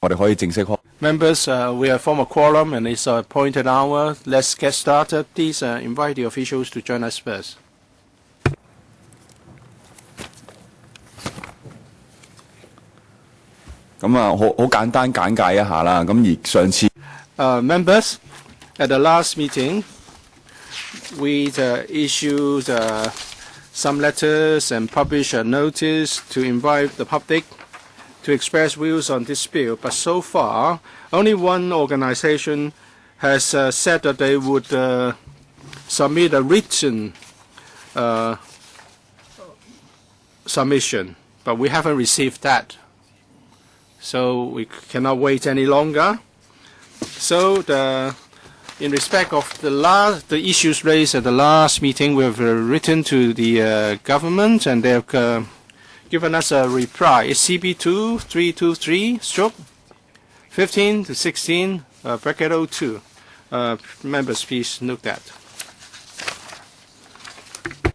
我哋可以正式開。Members, we have formed a quorum and it's a appointed hour. Let's get started. Please invite the officials to join us first. 咁啊，好簡單簡介一下啦。咁而上次members, at the last meeting, we issued some letters and published a notice to invite the public to express views on this bill. But so far, only one organization has said that they would submit a written submission, but we haven't received that. So we cannot wait any longer. So in respect of the issues raised at the last meeting, we have written to the government, and they have given us a reply. It's CB2 323/15 to 16 bracket 02. Members, please note that.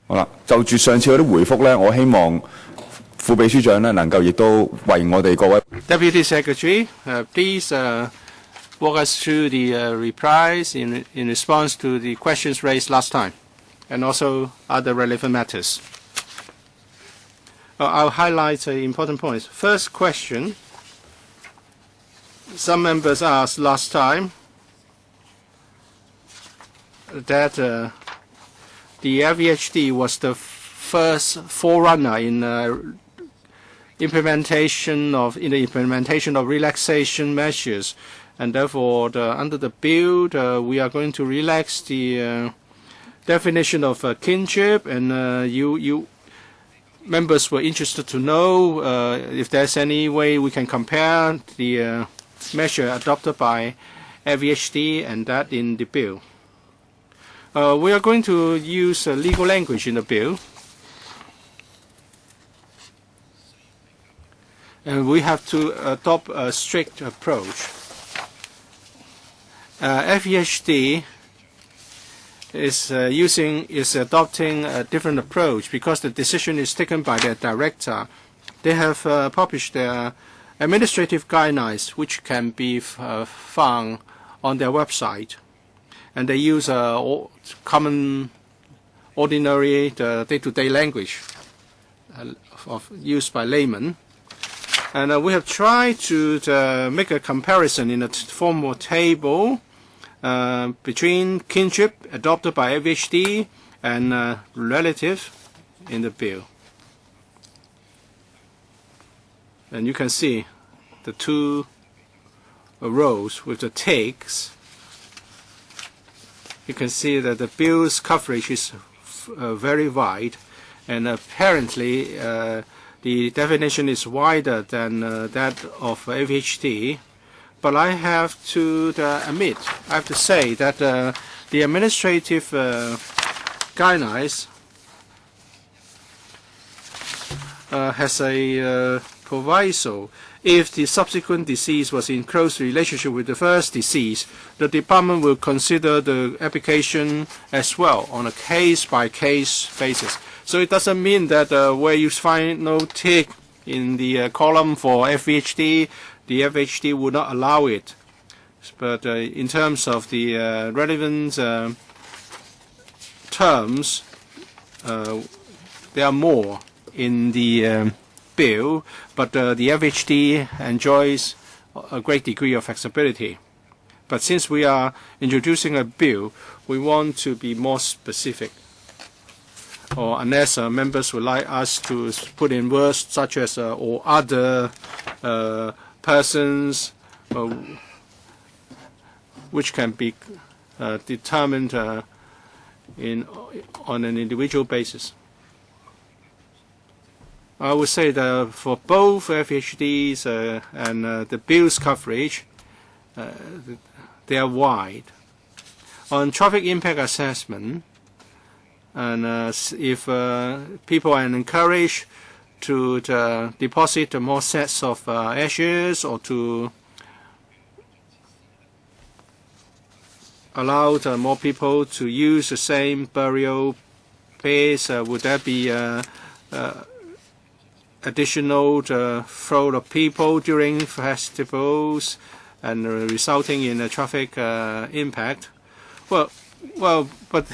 好啦，就住上次嗰啲回覆咧，我希望副秘書長咧能夠亦都為我哋各位 Deputy Secretary, please walk us through the replies in response to the questions raised last time, and also other relevant matters. I'll highlight important points. First question, some members asked last time that the FVHD was the first forerunner in the implementation of relaxation measures, and therefore under the bill we are going to relax the definition of kinship, and you members were interested to know if there's any way we can compare the measure adopted by FVHD and that in the bill. We are going to use legal language in the bill, and we have to adopt a strict approach. FVHD is adopting a different approach because the decision is taken by their director. They have published their administrative guidelines, which can be found on their website, and they use common, ordinary, day-to-day language used by laymen. And we have tried to make a comparison in a form of table between kinship adopted by FVHD and relative in the bill. And you can see the two rows with the takes. You can see that the bill's coverage is very wide, and apparently the definition is wider than that of FVHD. But I have to admit, I have to say that the administrative guidelines has a proviso. If the subsequent decease was in close relationship with the first decease, the department will consider the application as well on a case-by-case basis. So it doesn't mean that where you find no tick in the column for FVHD, the FVHD would not allow it. But in terms of the relevant terms, there are more in the bill, but the FVHD enjoys a great degree of flexibility. But since we are introducing a bill, we want to be more specific. Or unless members would like us to put in words such as or other persons, which can be determined on an individual basis. I would say that for both FVHDs and the bill's coverage, they are wide. On traffic impact assessment, and if people are encouraged to deposit more sets of ashes, or to allow more people to use the same burial place, would that be additional flow of people during festivals and resulting in a traffic impact. But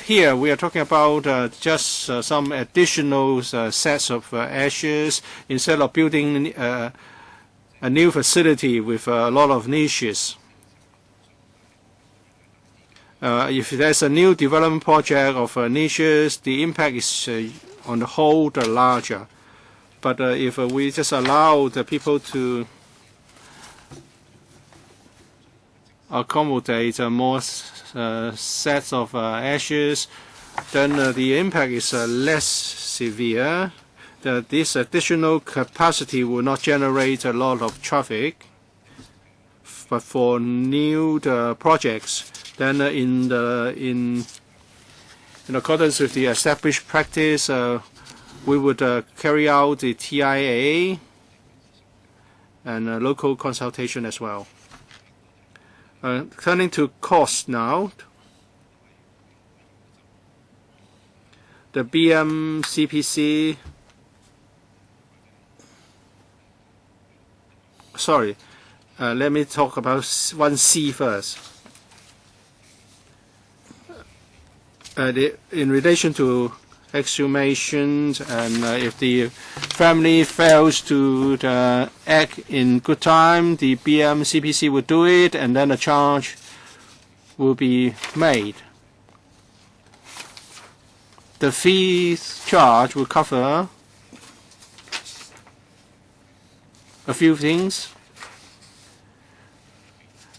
here we are talking about just some additional sets of ashes instead of building a new facility with a lot of niches. If there's a new development project of niches, the impact is on the whole larger. But if we just allow the people to accommodate more sets of ashes, then the impact is less severe. This additional capacity will not generate a lot of traffic. But for new projects, then in accordance with the established practice, we would carry out the TIA and local consultation as well. Turning to cost now, the BMCPC. Sorry, let me talk about 1C first. In relation to exhumations, and if the family fails to act in good time, the BMCPC will do it, and then a charge will be made. The fee charge will cover a few things.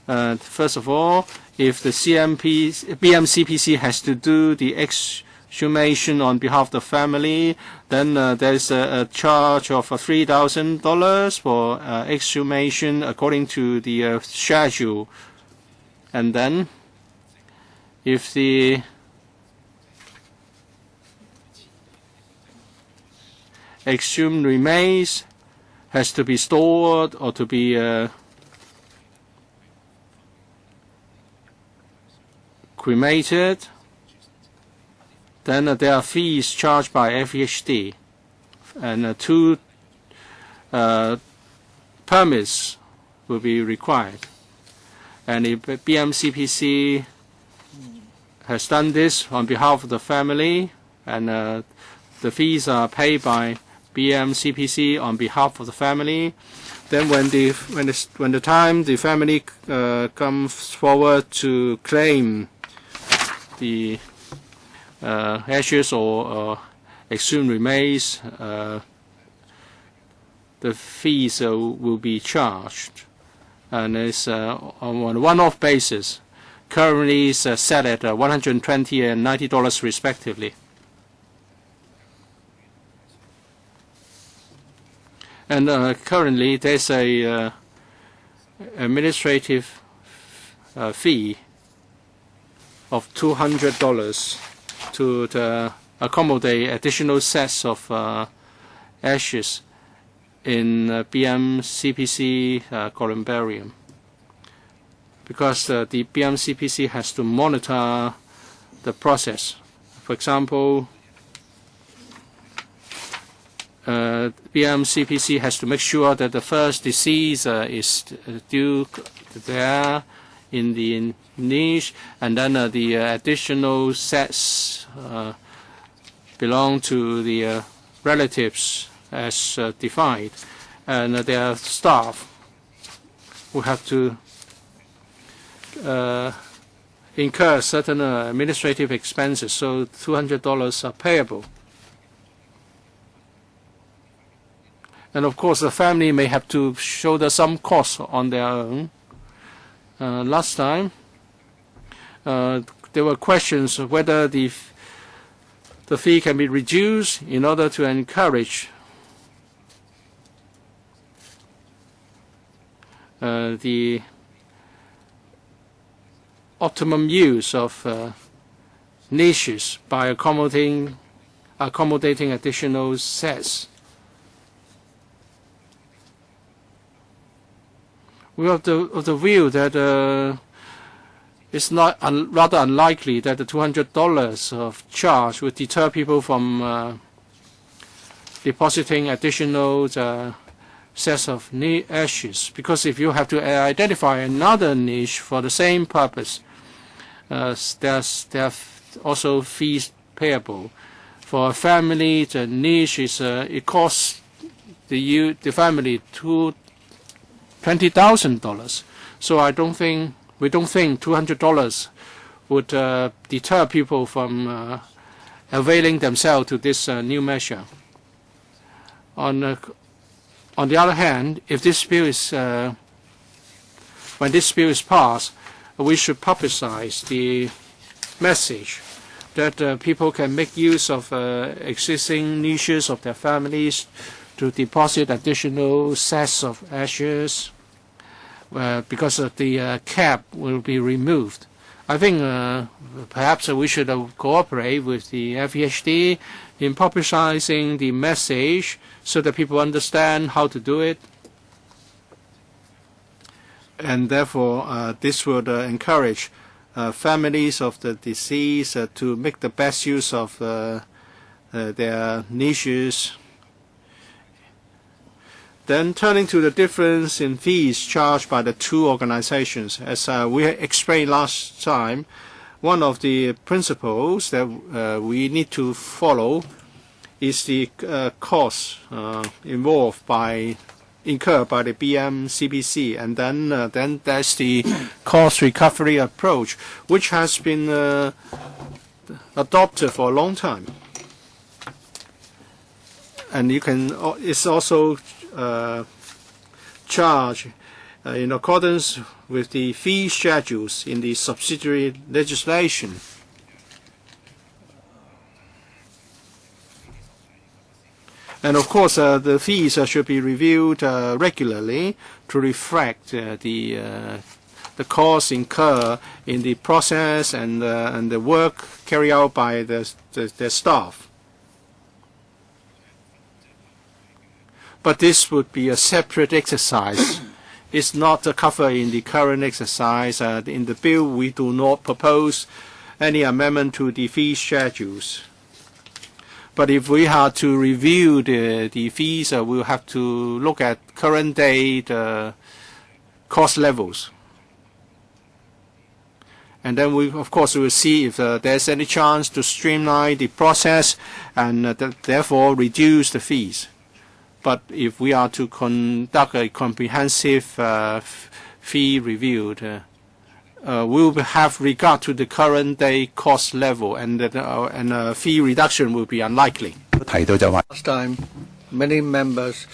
First of all, if the BMCPC has to do the exhumation on behalf of the family, then there's a charge of $3,000 for exhumation according to the schedule. And then, if the exhumed remains has to be stored or to be cremated, then there are fees charged by FHD, and 2 permits will be required. And if BMCPC has done this on behalf of the family, and the fees are paid by BMCPC on behalf of the family, then when the time the family comes forward to claim the ashes or exhumed remains, the fees will be charged, and it's on a one-off basis. Currently, it's set at $120 and $90 respectively. And currently, there's a administrative fee of $200 to accommodate additional sets of ashes in BMCPC columbarium, because the BMCPC has to monitor the process. For example, BMCPC has to make sure that the first disease is still there in the niche, and then the additional sets belong to the relatives as defined, and their staff will have to incur certain administrative expenses, so $200 are payable. And of course, the family may have to shoulder some costs on their own. Last time, there were questions of whether the fee can be reduced in order to encourage the optimum use of niches by accommodating additional sets. We have the view that it's not rather unlikely that the $200 of charge would deter people from depositing additional sets of ashes, because if you have to identify another niche for the same purpose, there are also fees payable. For a family, the niche is it costs the family $20,000. So we don't think $200 would deter people from availing themselves to this new measure. On the other hand, if this bill is when this bill is passed, we should publicize the message that people can make use of existing niches of their families to deposit additional sets of ashes because of the cap will be removed. I think perhaps we should cooperate with the FEHD in publicizing the message so that people understand how to do it. And therefore, this would encourage families of the deceased to make the best use of their niches. Then turning to the difference in fees charged by the two organizations. As we explained last time, one of the principles that we need to follow is the costs incurred by the BMCBC, and then there's the cost recovery approach, which has been adopted for a long time. And it's also charged in accordance with the fee schedules in the subsidiary legislation. And of course, the fees should be reviewed regularly to reflect the costs incurred in the process and the work carried out by the staff. But this would be a separate exercise. It's not covered in the current exercise. In the bill, we do not propose any amendment to the fee schedules. But if we have to review the fees, we'll have to look at current day cost levels. And then of course, we will see if there's any chance to streamline the process and therefore reduce the fees. But if we are to conduct a comprehensive fee review, we will have regard to the current day cost level, and fee reduction will be unlikely. Last time, many members,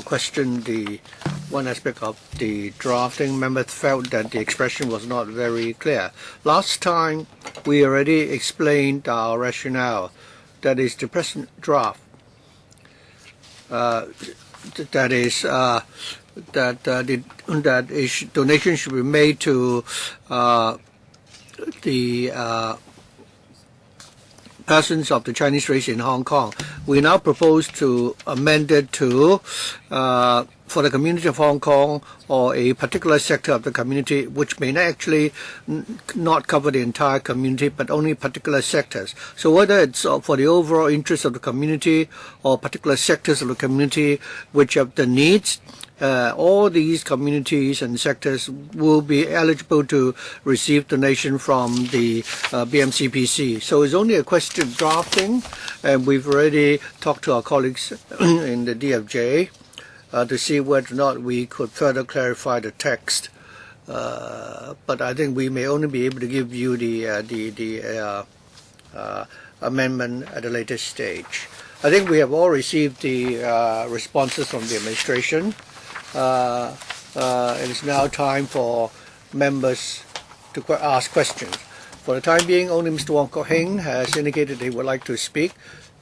questioned the one aspect of the drafting. Members felt that the expression was not very clear. Last time, we already explained our rationale. That is, the present draft. Donation should be made to the persons of the Chinese race in Hong Kong. We now propose to amend it to for the community of Hong Kong or a particular sector of the community, which may actually not cover the entire community, but only particular sectors. So whether it's for the overall interest of the community or particular sectors of the community which have the needs, all these communities and sectors will be eligible to receive donation from the BMCPC. So it's only a question of drafting, and we've already talked to our colleagues in the DFJ to see whether or not we could further clarify the text. But I think we may only be able to give you the amendment at a later stage. I think we have all received the responses from the administration. It is now time for members to ask questions. For the time being, only Mr. Wong Kok Heng has indicated he would like to speak,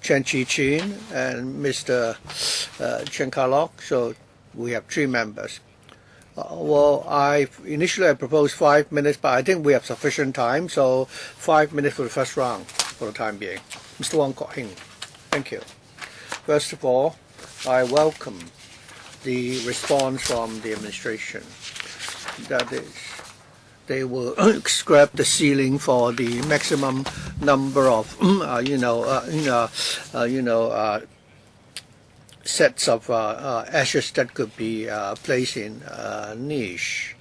Chen Chi-chin and Mr. Chen Ka-lok, so we have 3 members. Initially I proposed 5 minutes, but I think we have sufficient time, so 5 minutes for the first round for the time being. Mr. Wong Kok Heng, thank you. First of all, I welcome the response from the administration. That is, they will scrap the ceiling for the maximum number of sets of ashes that could be placed in niche.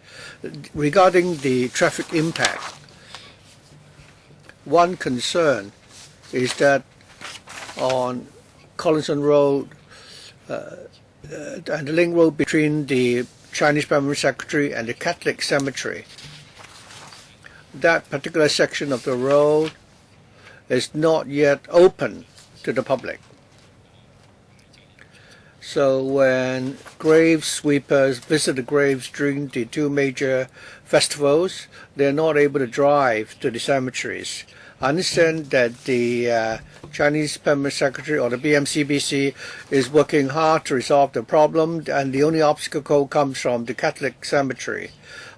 Regarding the traffic impact, one concern is that on Collinson Road and the link road between the Chinese Permanent Secretary and the Catholic Cemetery, that particular section of the road is not yet open to the public. So when grave sweepers visit the graves during the two major festivals, they're not able to drive to the cemeteries. I understand that the Chinese Permanent Secretary or the BMCBC is working hard to resolve the problem, and the only obstacle comes from the Catholic Cemetery.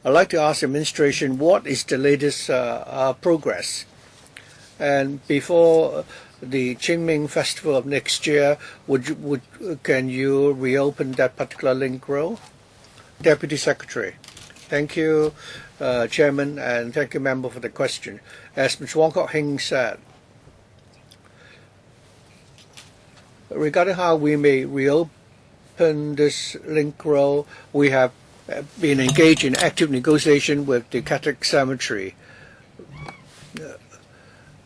I'd like to ask the administration what is the latest progress. And before the Qingming Festival of next year, can you reopen that particular link road? Deputy Secretary. Thank you, Chairman, and thank you, Member, for the question. As Mr. Wong Kok Heng said, regarding how we may reopen this link road, we have been engaged in active negotiation with the Catholic Cemetery.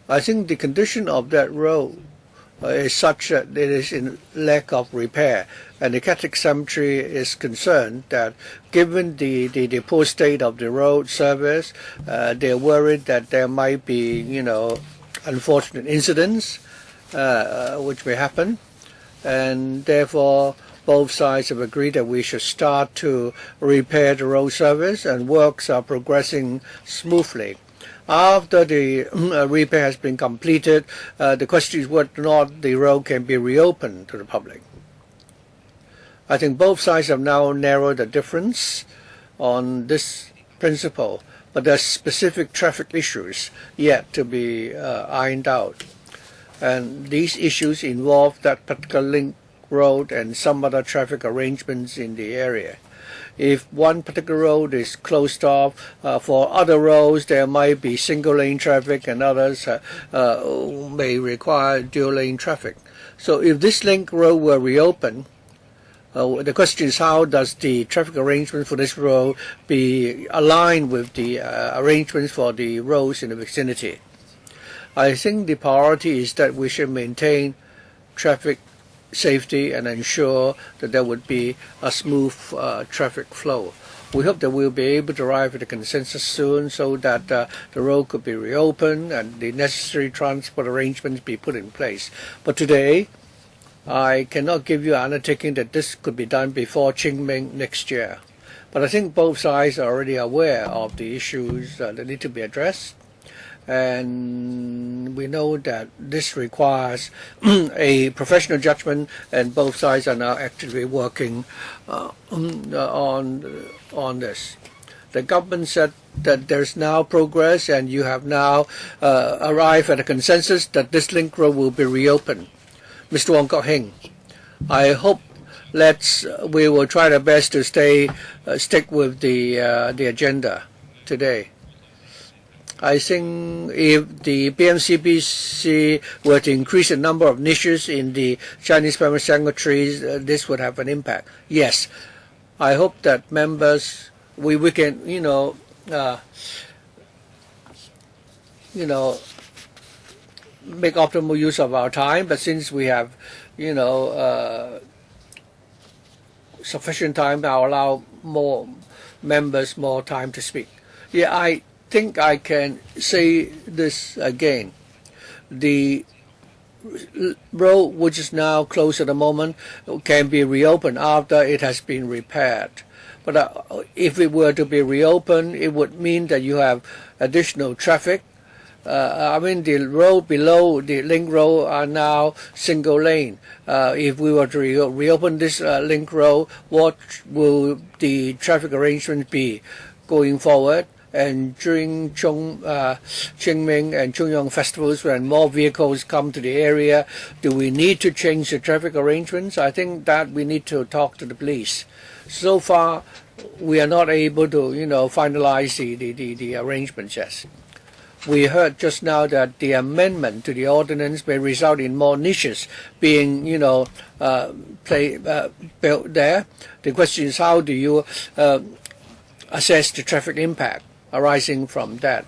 I think the condition of that road is such that it is in lack of repair, and the Catholic Cemetery is concerned that given the poor state of the road service, they're worried that there might be, unfortunate incidents which may happen, and therefore both sides have agreed that we should start to repair the road service, and works are progressing smoothly. After the repair has been completed, the question is whether or not the road can be reopened to the public. I think both sides have now narrowed the difference on this principle, but there are specific traffic issues yet to be ironed out. And these issues involve that particular link road and some other traffic arrangements in the area. If one particular road is closed off, for other roads there might be single lane traffic, and others may require dual lane traffic. So if this link road were reopened, the question is how does the traffic arrangement for this road be aligned with the arrangements for the roads in the vicinity. I think the priority is that we should maintain traffic safety and ensure that there would be a smooth traffic flow. We hope that we'll be able to arrive at a consensus soon so that the road could be reopened and the necessary transport arrangements be put in place. But today, I cannot give you an undertaking that this could be done before Qingming next year. But I think both sides are already aware of the issues that need to be addressed. And we know that this requires a professional judgment, and both sides are now actively working on this. The government said that there's now progress, and you have now arrived at a consensus that this link road will be reopened. Mr. Wong Kok Heng, I hope we will try our best to stick with the agenda today. I think if the BMCBC were to increase the number of niches in the Chinese Permanent Cemeteries, this would have an impact. Yes, I hope that members, we can, make optimal use of our time. But since we have, sufficient time, I'll allow more members more time to speak. Yeah, I think I can say this again. The road, which is now closed at the moment, can be reopened after it has been repaired. But if it were to be reopened, it would mean that you have additional traffic. The road below the link road are now single lane. If we were to reopen this link road, what will the traffic arrangement be going forward? And during Qingming and Chungyong festivals, when more vehicles come to the area, do we need to change the traffic arrangements? I think that we need to talk to the police. So far, we are not able to, finalize the arrangements yet. we heard just now that the amendment to the ordinance may result in more niches being, built there. The question is, how do you assess the traffic impact arising from that?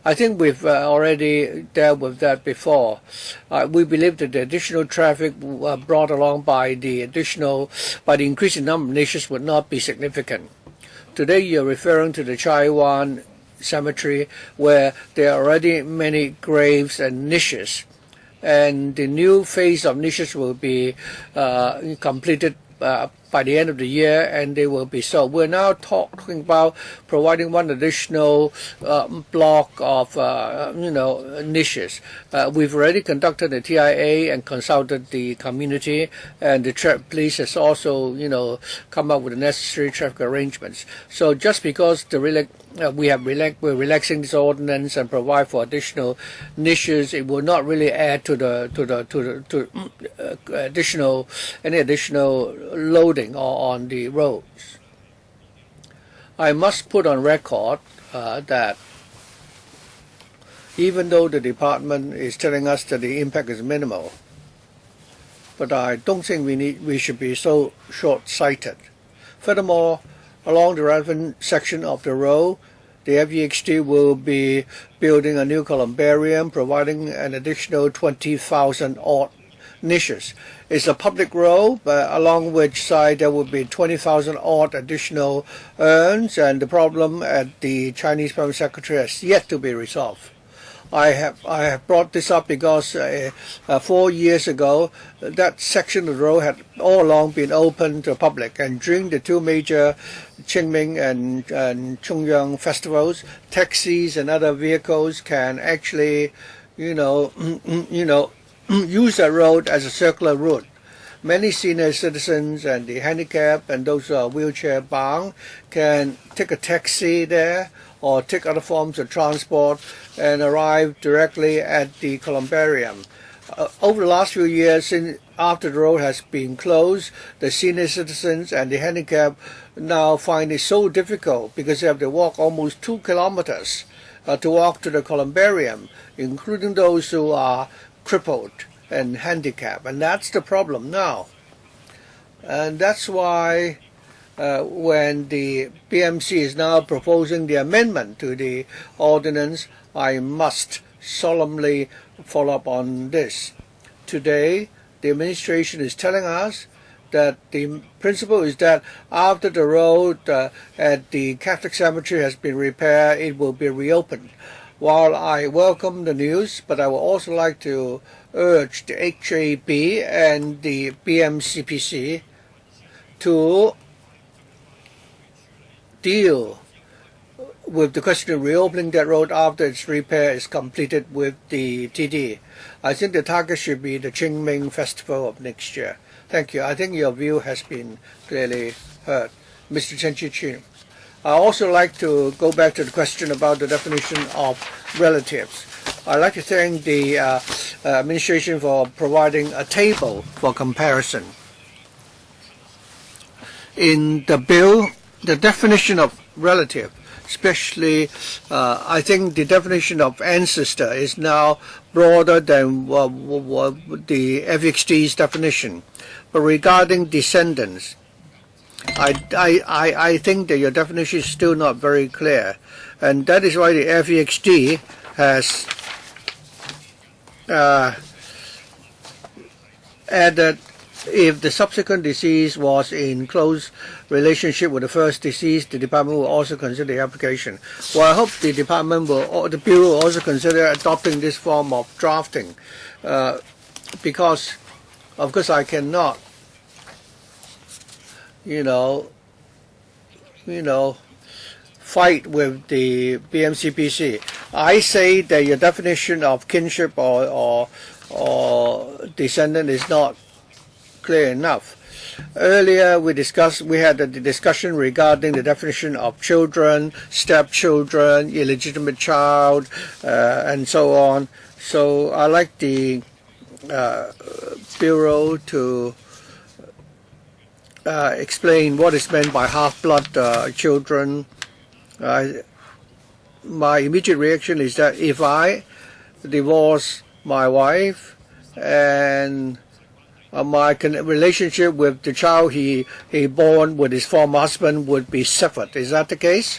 I think we've already dealt with that before. We believe that the additional traffic brought along by the increasing number of niches would not be significant. Today you're referring to the Chaiwan Cemetery, where there are already many graves and niches, and the new phase of niches will be completed by the end of the year, and they will be sold. We're now talking about providing one additional block of niches. We've already conducted the TIA and consulted the community, and the police has also come up with the necessary traffic arrangements. So just because we're relaxing this ordinance and provide for additional niches, it will not really add to any additional loading on the roads. I must put on record that even though the department is telling us that the impact is minimal, but I don't think we should be so short-sighted. Furthermore, along the relevant section of the road, the FEHD will be building a new columbarium, providing an additional 20,000 odd niches. It's a public road, along which side there will be 20,000 odd additional urns, and the problem at the Chinese Permanent Secretary has yet to be resolved. I have brought this up because 4 years ago, that section of the road had all along been open to the public, and during the two major Qingming and Chongyang festivals, taxis and other vehicles can actually, use that road as a circular route. Many senior citizens and the handicapped and those who are wheelchair bound can take a taxi there or take other forms of transport and arrive directly at the columbarium. Over the last few years, after the road has been closed, the senior citizens and the handicapped now find it so difficult because they have to walk almost 2 kilometers to walk to the columbarium, including those who are crippled and handicapped, and that's the problem now. And that's why when the BMC is now proposing the amendment to the ordinance, I must solemnly follow up on this. Today, the administration is telling us that the principle is that after the road at the Catholic Cemetery has been repaired, it will be reopened. While I welcome the news, but I would also like to urge the HAB and the BMCPC to deal with the question of reopening that road after its repair is completed with the TD. I think the target should be the Qingming Festival of next year. Thank you. I think your view has been clearly heard. Mr. Chen Chi-Chin. I also like to go back to the question about the definition of relatives. I'd like to thank the administration for providing a table for comparison. In the bill, the definition of relative, especially I think the definition of ancestor is now broader than the FXD's definition. But regarding descendants, I think that your definition is still not very clear, and that is why the FEHD has added if the subsequent deceased was in close relationship with the first deceased, the department will also consider the application. Well, I hope the department the Bureau will also consider adopting this form of drafting, because of course I cannot fight with the BMCPC. I say that your definition of kinship or descendant is not clear enough. Earlier we had a discussion regarding the definition of children, stepchildren, illegitimate child, and so on. So I like the Bureau to explain what is meant by half-blood children. my immediate reaction is that if I divorce my wife and my relationship with the child he born with his former husband would be severed. Is that the case?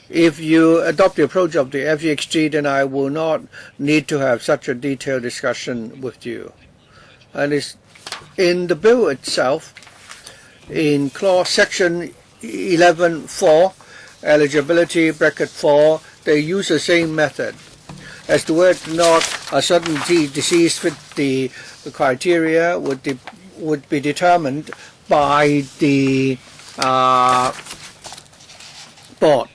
If you adopt the approach of the FEXG, then I will not need to have such a detailed discussion with you. And it's in the bill itself, in clause section 11.4, eligibility bracket 4, they use the same method. As to whether or not a certain disease fit the criteria would be determined by the board.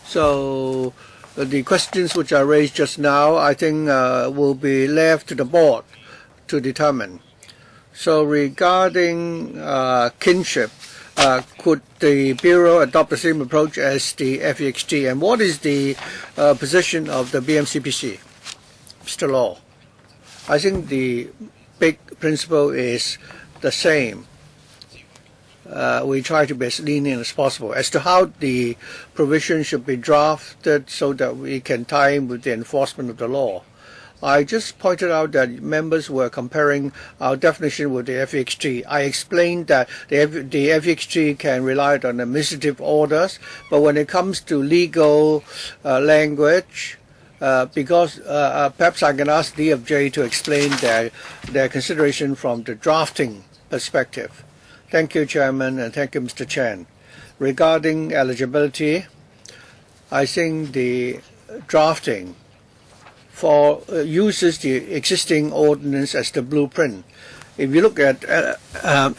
So the questions which are raised just now, I think, will be left to the board to determine. So regarding kinship, could the Bureau adopt the same approach as the FEXG? And what is the position of the BMCPC? Mr. Law. I think the big principle is the same. We try to be as lenient as possible. As to how the provision should be drafted so that we can tie in with the enforcement of the law, I just pointed out that members were comparing our definition with the FEXG. I explained that the FEXG can rely on administrative orders, but when it comes to legal language, because perhaps I can ask DFJ to explain their consideration from the drafting perspective. Thank you, Chairman, and thank you, Mr. Chen. Regarding eligibility, I think the drafting uses the existing ordinance as the blueprint. If you look at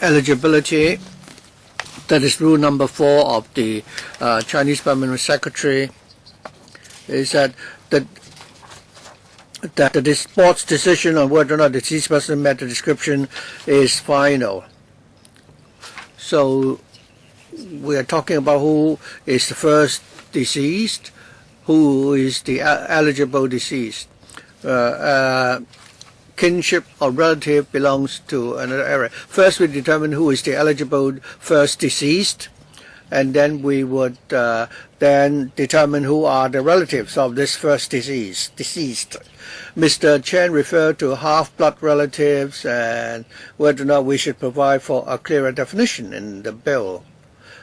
eligibility, that is rule number 4 of the Chinese Permanent Secretary, is that the board's decision on whether or not the deceased person met the description is final. So we are talking about who is the first deceased, who is the eligible deceased. Kinship or relative belongs to another area. First we determine who is the eligible first deceased, and then we would then determine who are the relatives of this first deceased. Mr. Chen referred to half-blood relatives and whether or not we should provide for a clearer definition in the bill.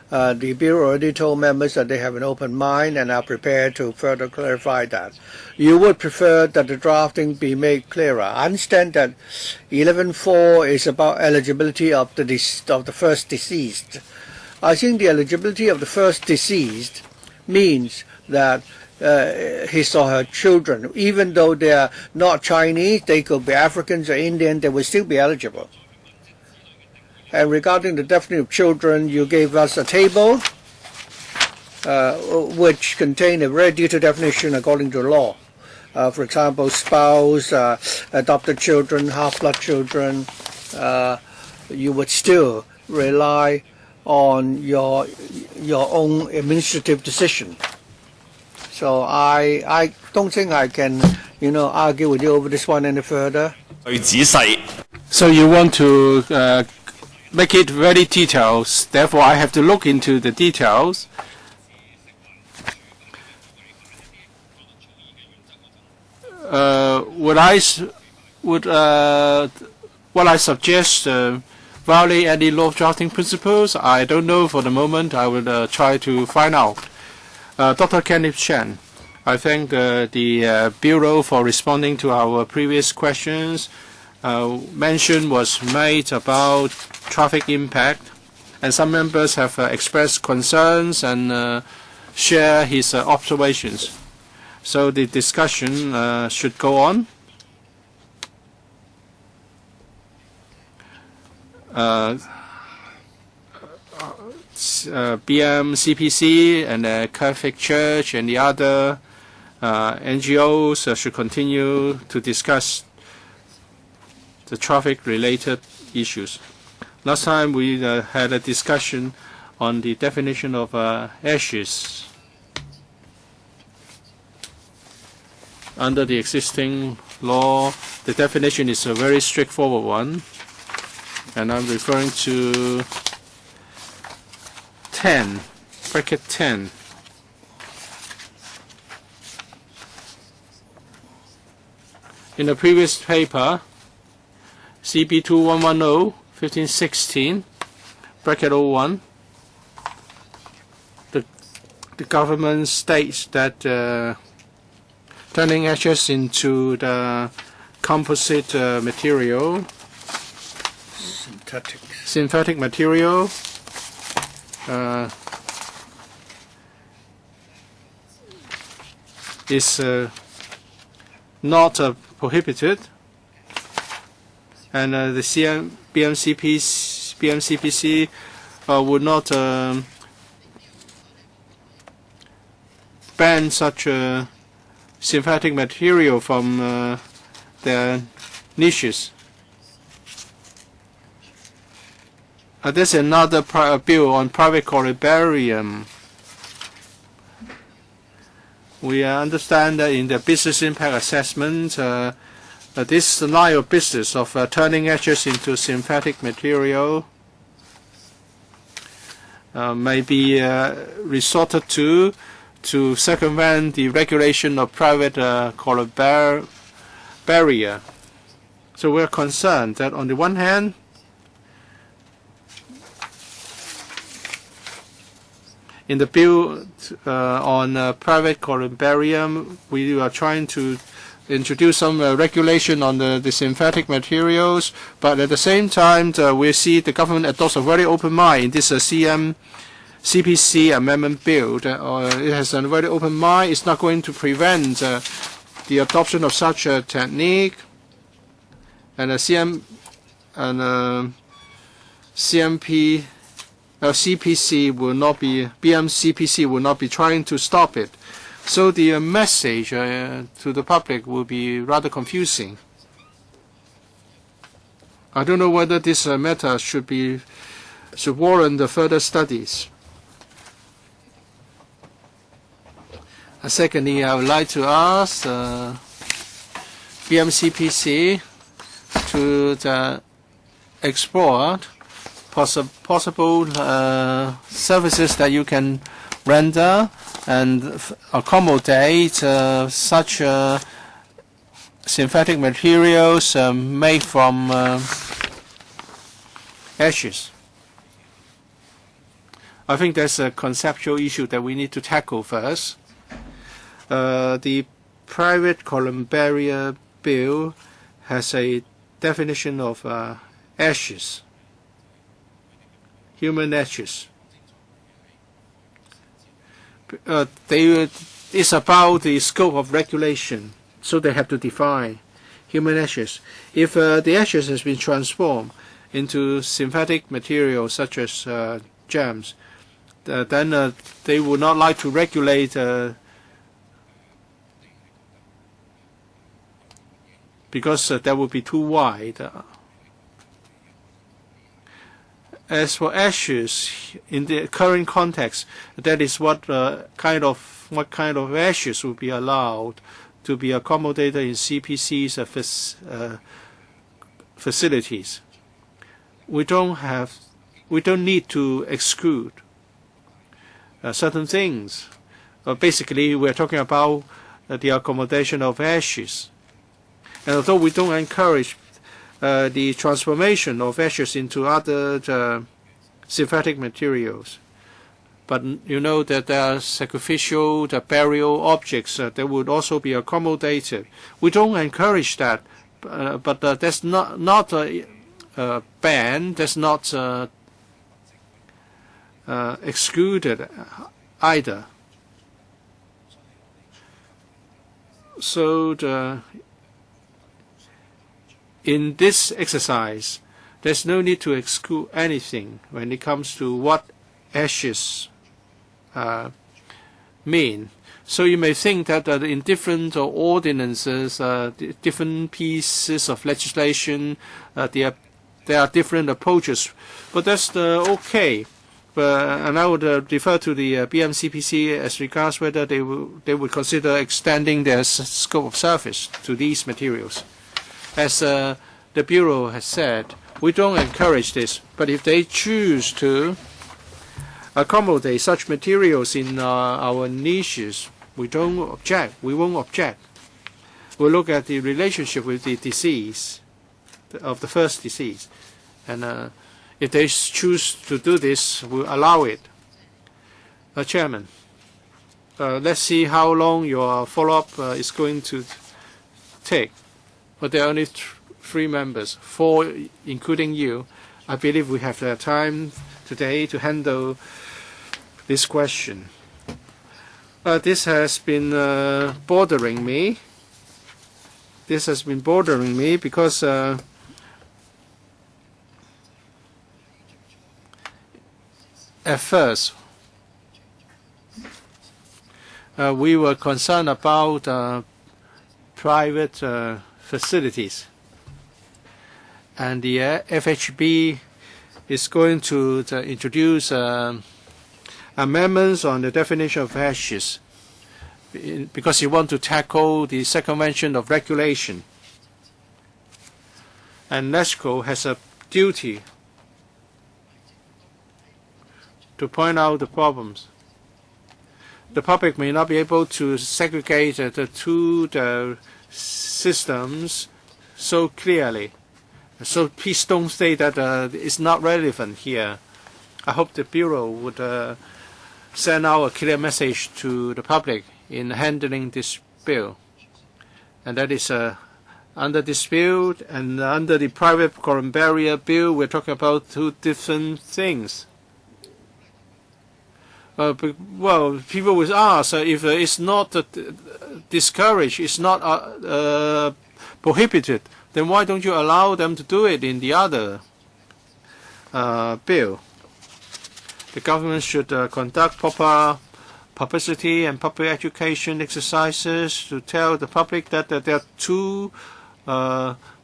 The Bureau already told members that they have an open mind and are prepared to further clarify that. You would prefer that the drafting be made clearer. I understand that 11.4 is about eligibility of the first deceased. I think the eligibility of the first deceased means that his or her children, even though they are not Chinese, they could be Africans or Indian, they will still be eligible. And regarding the definition of children, you gave us a table which contained a very detailed definition according to the law. For example, spouse, adopted children, half-blood children, you would still rely on your own administrative decision. So I don't think I can, argue with you over this one any further. So you want to make it very detailed. Therefore, I have to look into the details. What I suggest violate any law drafting principles? I don't know for the moment. I will try to find out. Dr. Kenneth Chen, I thank the Bureau for responding to our previous questions. Mention was made about traffic impact, and some members have expressed concerns and share his observations. So the discussion should go on. BMCPC and the Catholic Church and the other NGOs should continue to discuss the traffic-related issues. Last time we had a discussion on the definition of ashes. Under the existing law, the definition is a very straightforward one, and I'm referring to 10, bracket 10. In the previous paper, CB 2110, 1516, bracket 01, the government states that turning ashes into the composite material, synthetic material, is not prohibited, and the BMCPC would not ban such a synthetic material from their niches. There's another bill on private columbarium. We understand that in the business impact assessment, this line of business of turning ashes into synthetic material may be resorted to circumvent the regulation of private columbarium. So we're concerned that on the one hand, in the bill on private columbarium, we are trying to introduce some regulation on the synthetic materials, but at the same time, we see the government adopts a very open mind in this CPC amendment bill. It has a very open mind. It's not going to prevent the adoption of such a technique, and CPC will not be, BMCPC will not be trying to stop it. So the message to the public will be rather confusing. I don't know whether this matter should warrant the further studies. Secondly, I would like to ask BMCPC to explore possible services that you can render and accommodate such synthetic materials made from ashes. I think there's a conceptual issue that we need to tackle first. The private columbarium bill has a definition of ashes, human ashes. It's about the scope of regulation, so they have to define human ashes. If the ashes has been transformed into synthetic materials such as gems, then they would not like to regulate because that would be too wide. As for ashes, in the current context, that is what kind of ashes would be allowed to be accommodated in CPC's facilities. We don't need to exclude certain things. Basically, we're talking about the accommodation of ashes. And although we don't encourage the transformation of ashes into other synthetic materials, but you know that there are sacrificial, burial objects that would also be accommodated. We don't encourage that, but that's not a ban. That's not excluded either. So in this exercise, there's no need to exclude anything when it comes to what ashes mean. So you may think that in different ordinances, different pieces of legislation, there are different approaches, but that's okay. And I would refer to the BMCPC as regards whether they would consider extending their scope of service to these materials. As the Bureau has said, we don't encourage this, but if they choose to accommodate such materials in our niches, we don't object. We won't object. We'll look at the relationship with the disease, of the first disease. And if they choose to do this, we'll allow it. Chairman, let's see how long your follow-up is going to take. But there are only 3 members, 4 including you. I believe we have the time today to handle this question. This has been bothering me. This has been bothering me because at first we were concerned about private facilities, and the FHB is going to introduce amendments on the definition of ashes because you want to tackle the circumvention of regulation. And NESCO has a duty to point out the problems. The public may not be able to segregate the 2 systems so clearly. So please don't say that it's not relevant here. I hope the Bureau would send out a clear message to the public in handling this bill. And that is under dispute and under the private column barrier bill, we're talking about 2 different things. Well, people will ask if it's not discouraged, it's not prohibited, then why don't you allow them to do it in the other bill? The government should conduct proper publicity and public education exercises to tell the public that there are 2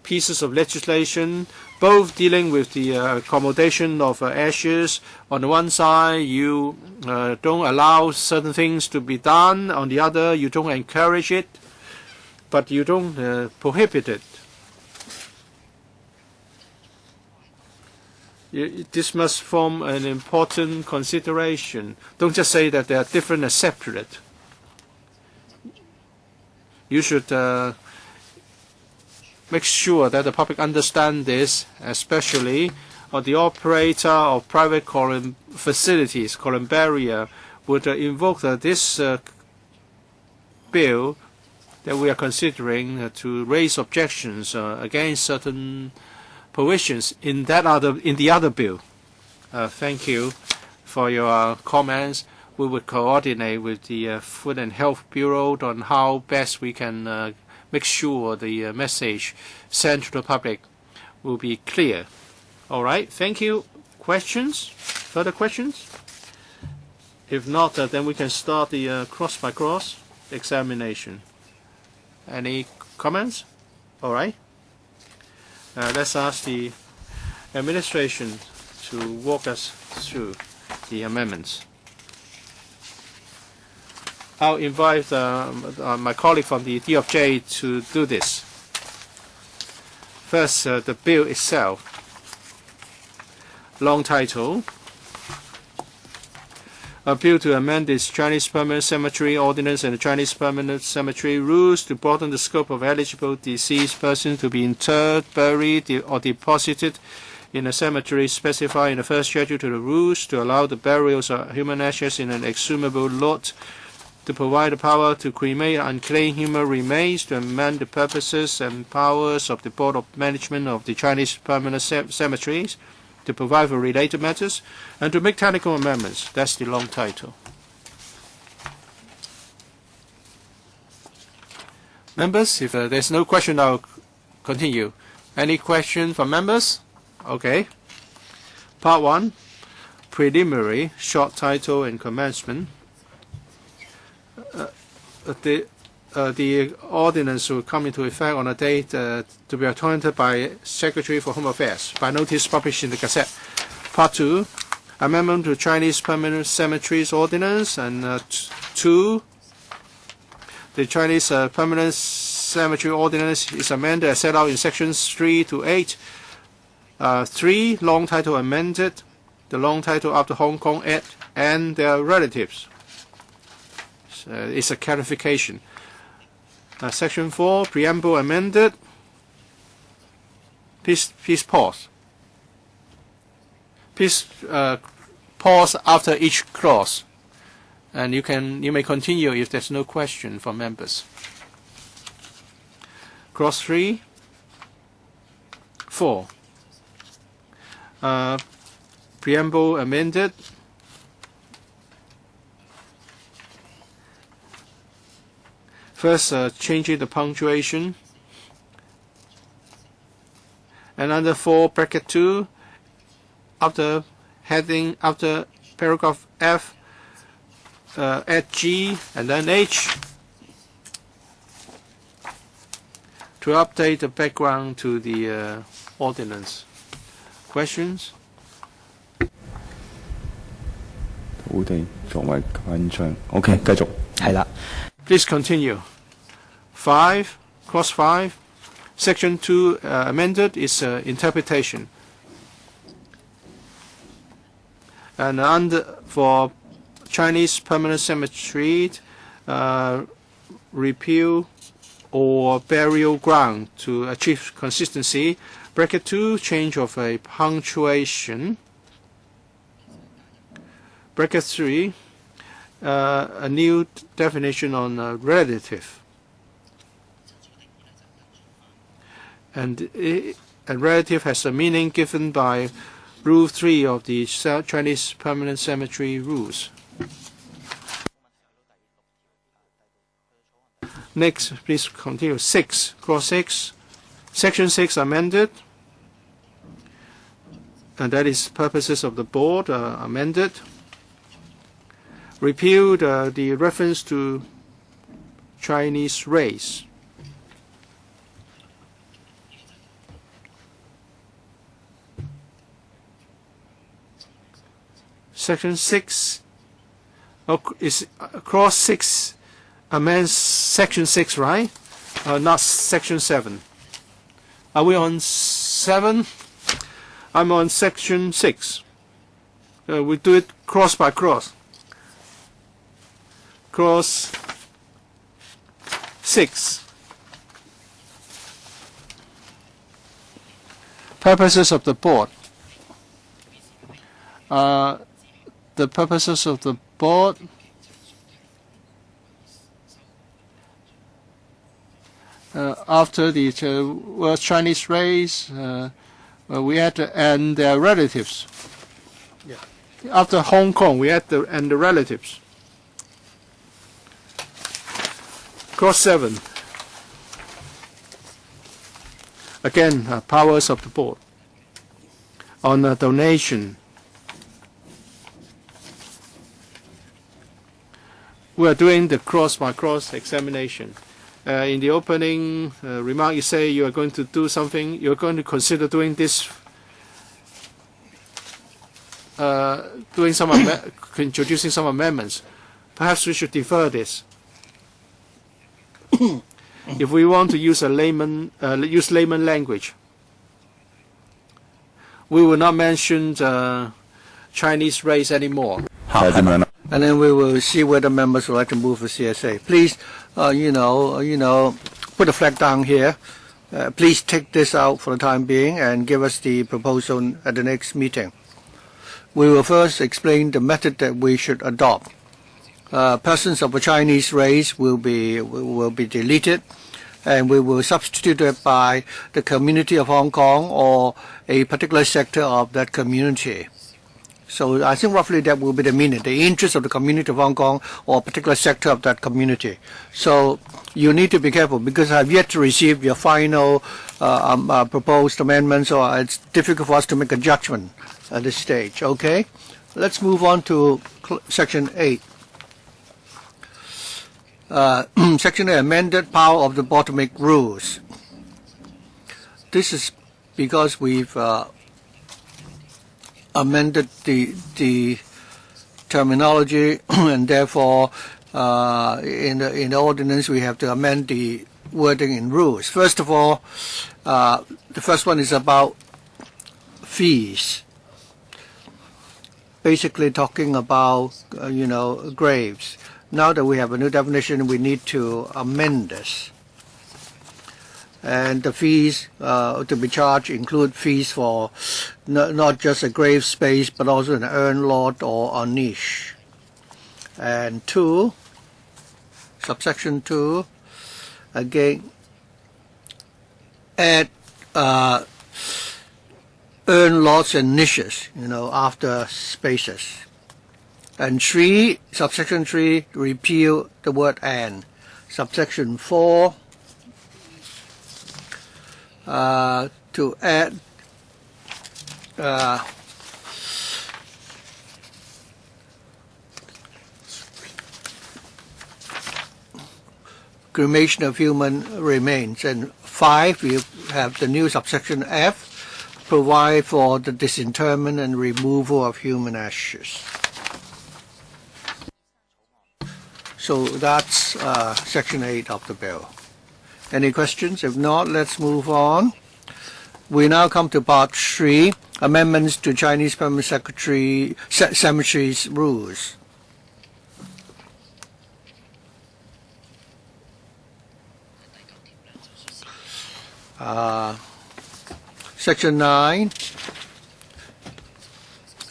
pieces of legislation, both dealing with the accommodation of ashes. On the one side, you don't allow certain things to be done. On the other, you don't encourage it, but you don't prohibit it. This must form an important consideration. Don't just say that they are different and separate. You should make sure that the public understand this, especially the operator of private facilities, columbarium, would invoke this bill that we are considering to raise objections against certain provisions in the other bill. Thank you for your comments. We will coordinate with the Food and Health Bureau on how best we can make sure the message sent to the public will be clear. All right, thank you. Questions? Further questions? If not, then we can start the cross-by-cross examination. Any comments? All right. Let's ask the administration to walk us through the amendments. I'll invite my colleague from the DOJ to do this. First, the bill itself. Long title. A bill to amend the Chinese Permanent Cemetery Ordinance and the Chinese Permanent Cemetery Rules to broaden the scope of eligible deceased persons to be interred, buried, or deposited in a cemetery specified in the first schedule to the rules, to allow the burials of human ashes in an exhumable lot, to provide the power to cremate unclaimed human remains, to amend the purposes and powers of the Board of Management of the Chinese Permanent Cemeteries, to provide for related matters, and to make technical amendments. That's the long title. Members, if there's no question, I'll continue. Any question from members? Okay. Part 1, preliminary, short title and commencement. The ordinance will come into effect on a date to be appointed by Secretary for Home Affairs by notice published in the Gazette. Part 2, amendment to Chinese Permanent Cemeteries Ordinance, and 2, the Chinese Permanent Cemetery Ordinance is amended as set out in sections 3 to 8. 3, long title amended. the long title after Hong Kong and their relatives. It's a clarification. Section 4, preamble amended. Please pause. Please pause after each clause, and you may continue if there's no question from members. Clause 3, 4. Preamble amended. First, changing the punctuation. And under 4 bracket 2, after heading, after paragraph F, add G and then H to update the background to the ordinance. Questions? 土地作為緊張。OK， 繼續。係啦。Please continue. 5, clause 5, section 2 amended is interpretation. And for Chinese permanent cemetery, repeal or burial ground to achieve consistency. Bracket 2, change of a punctuation. Bracket 3, a new definition on relative. And a relative has a meaning given by Rule 3 of the Chinese Permanent Cemetery Rules. Next, please continue. 6, clause 6, section 6 amended, and that is purposes of the board amended. Repealed the reference to Chinese race. Section 6 is clause 6 amends section 6, right? Not section 7. Are we on 7? I'm on section 6. We do it cross by cross. Clause 6. Purposes of the board. The purposes of the board after the word Chinese race, we had and their relatives. Yeah. After Hong Kong, we had and the relatives. Clause 7. Again, powers of the board on donation. We are doing the cross-by-cross examination. In the opening remark, you say you are going to do something. You are going to consider doing this, introducing some amendments. Perhaps we should defer this. If we want to use layman language, we will not mention Chinese race anymore. And then we will see whether members would like to move the CSA. Please, put the flag down here. Please take this out for the time being and give us the proposal at the next meeting. We will first explain the method that we should adopt. Persons of a Chinese race will be deleted, and we will substitute it by the community of Hong Kong or a particular sector of that community. So I think roughly that will be the meaning, the interest of the community of Hong Kong or a particular sector of that community. So you need to be careful because I have yet to receive your final proposed amendments, or it's difficult for us to make a judgment at this stage. Okay? Let's move on to Section 8. Section 8, amended power of the board to make rules. This is because we've amended the terminology, and therefore in the ordinance we have to amend the wording in rules. First of all, the first one is about fees. basically talking about, graves. Now that we have a new definition, we need to amend this. And the fees to be charged include fees for not just a grave space, but also an urn lot or a niche. And 2, subsection 2, again, add urn lots and niches, after spaces. And 3, subsection 3, repeal the word and. Subsection 4, to add cremation of human remains. And 5, we have the new subsection F, provide for the disinterment and removal of human ashes. So that's section 8 of the bill. Any questions? If not, let's move on. We now come to part 3, amendments to Chinese Permanent Cemeteries rules. Section 9,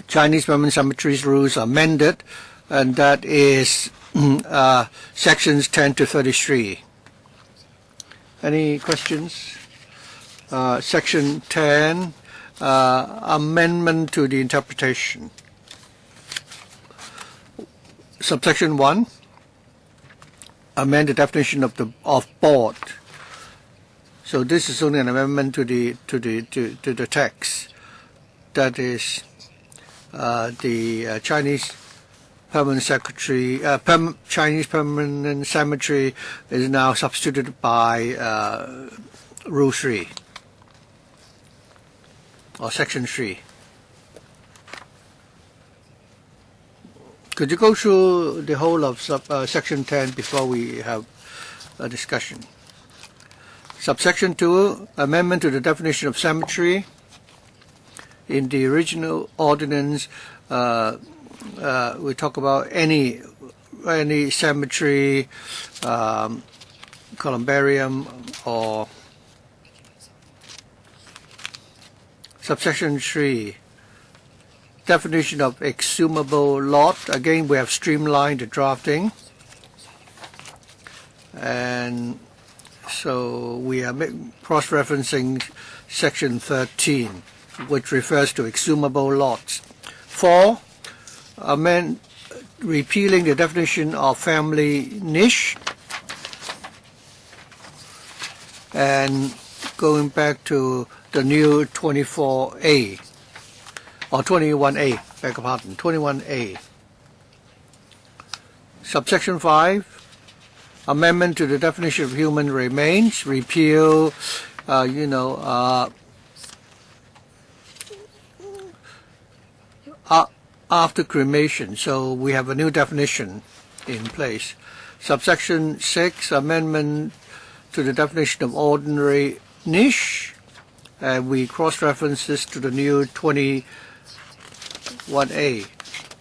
Chinese Permanent Cemeteries rules amended, and that is sections 10 to 33. Any questions? Section 10, amendment to the interpretation. Subsection 1, amend the definition of board. So this is only an amendment to the text. That is, the Chinese Permanent Chinese Permanent Cemetery is now substituted by Rule 3 or Section 3. Could you go through the whole of Section 10 before we have a discussion? Subsection 2, amendment to the definition of cemetery. In the original ordinance, we talk about any cemetery, columbarium, or subsection 3, definition of exhumable lot. Again, we have streamlined the drafting, and so we are cross-referencing section 13, which refers to exhumable lots. 4, repealing the definition of family niche and going back to the new 24A or 21A, beg your pardon, 21A. Subsection 5, amendment to the definition of human remains, repeal, after cremation. So we have a new definition in place. Subsection 6, amendment to the definition of ordinary niche. We cross-reference this to the new 21A.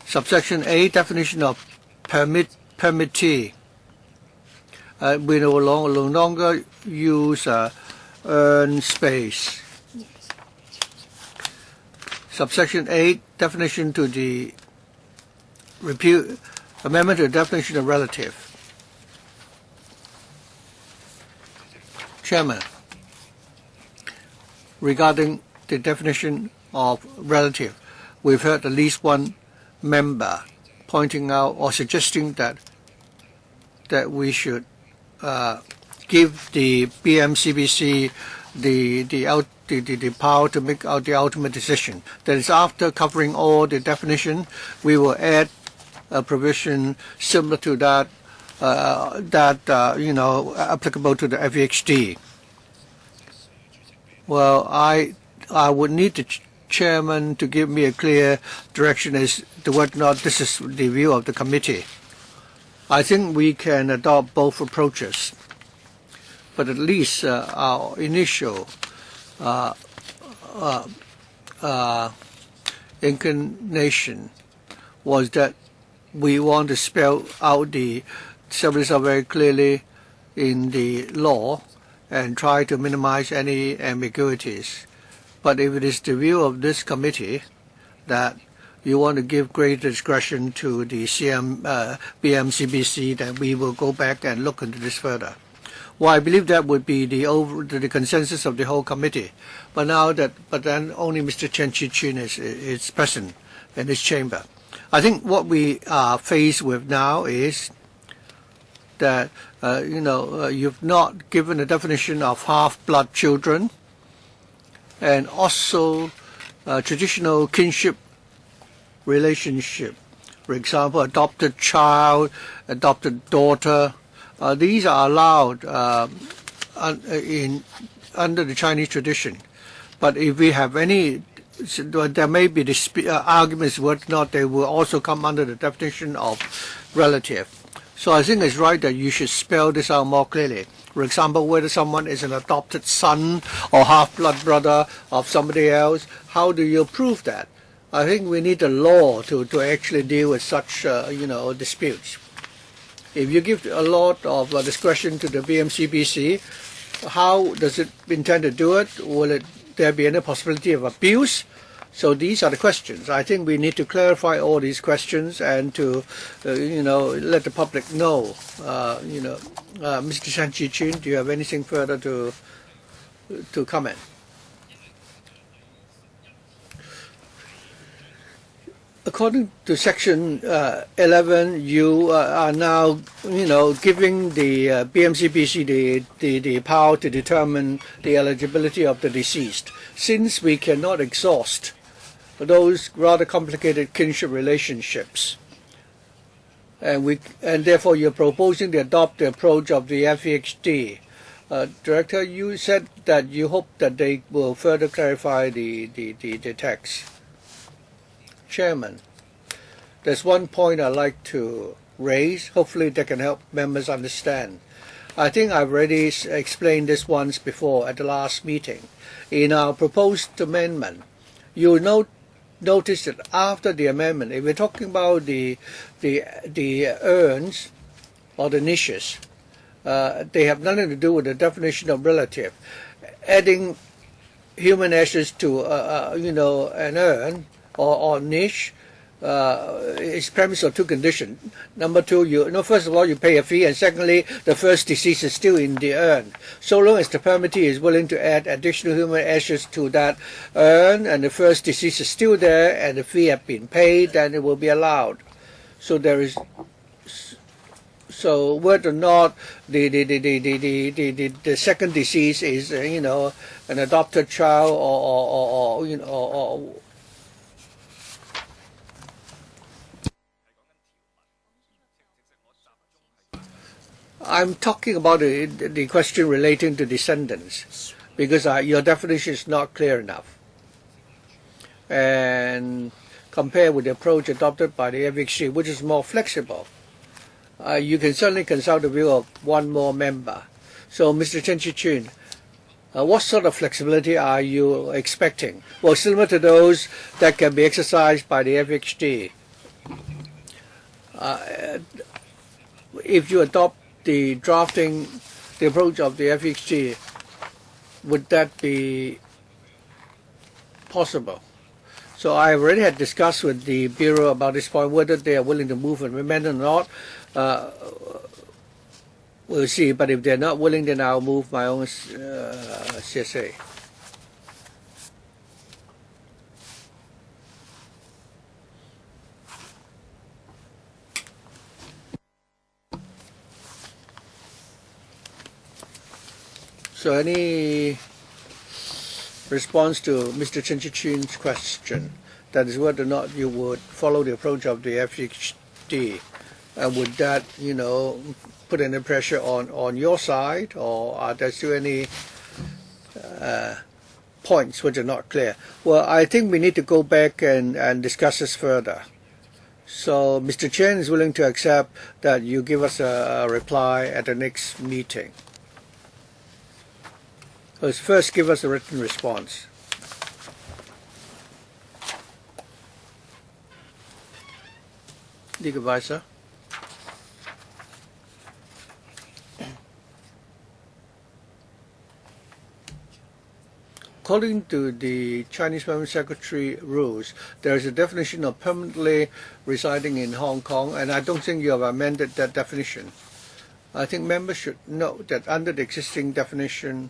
Subsection 8, definition of permittee. We no longer use urn space. Subsection 8, definition to the amendment to the definition of relative. Chairman, regarding the definition of relative, we've heard at least one member pointing out or suggesting that we should give the BMCBC the power to make out the ultimate decision. That is, after covering all the definition, we will add a provision similar to that applicable to the FEHD. Well, I would need the chairman to give me a clear direction as to whether or not this is the view of the committee. I think we can adopt both approaches, but at least our initial inclination was that we want to spell out the several very clearly in the law and try to minimize any ambiguities. But if it is the view of this committee that you want to give greater discretion to the BMCBC, then we will go back and look into this further. Well, I believe that would be the consensus of the whole committee. But then only Mr. Chen Chi-Chin is present in this chamber. I think what we are faced with now is that you've not given a definition of half-blood children, and also traditional kinship relationship. For example, adopted child, adopted daughter. These are allowed under the Chinese tradition. But if we have any, there may be arguments whether or not they will also come under the definition of relative. So I think it's right that you should spell this out more clearly. For example, whether someone is an adopted son or half-blood brother of somebody else, how do you prove that? I think we need a law to actually deal with such disputes. If you give a lot of discretion to the BMCBC, how does it intend to do it? Will there be any possibility of abuse? So these are the questions. I think we need to clarify all these questions and to let the public know. Mr. Chen Chi-Chin, do you have anything further to comment? According to Section 11, you are now, giving the BMCBC the power to determine the eligibility of the deceased. Since we cannot exhaust those rather complicated kinship relationships, and therefore you're proposing to adopt the approach of the FEHD. Director, you said that you hope that they will further clarify the text. Chairman, there's one point I'd like to raise. Hopefully that can help members understand. I think I've already explained this once before at the last meeting. In our proposed amendment, you will notice that after the amendment, if we're talking about the urns or the niches, they have nothing to do with the definition of relative. Adding human ashes to an urn or niche is premised on two conditions. Number two, first of all, you pay a fee, and secondly, the first deceased is still in the urn. So long as the permittee is willing to add additional human ashes to that urn, and the first deceased is still there, and the fee has been paid, then it will be allowed. So there is. So whether or not the second deceased is an adopted child or I'm talking about the question relating to descendants, because your definition is not clear enough. And compared with the approach adopted by the FHC, which is more flexible, you can certainly consult the view of one more member. So, Mr. Chen Chi-Chin, what sort of flexibility are you expecting? Well, similar to those that can be exercised by the FHD. If you adopt the approach of the FHD, would that be possible? So I already had discussed with the Bureau about this point, whether they are willing to move and amend or not. We'll see, but if they're not willing, then I'll move my own CSA. So any response to Mr. Chen Chi-Chin's question, that is whether or not you would follow the approach of the FHD, and would that, put any pressure on your side, or are there still any points which are not clear? Well, I think we need to go back and discuss this further. So Mr. Chen is willing to accept that you give us a reply at the next meeting. Let's first give us a written response. Legal advisor. According to the Chinese Permanent Secretary rules, there is a definition of permanently residing in Hong Kong, and I don't think you have amended that definition. I think members should note that under the existing definition,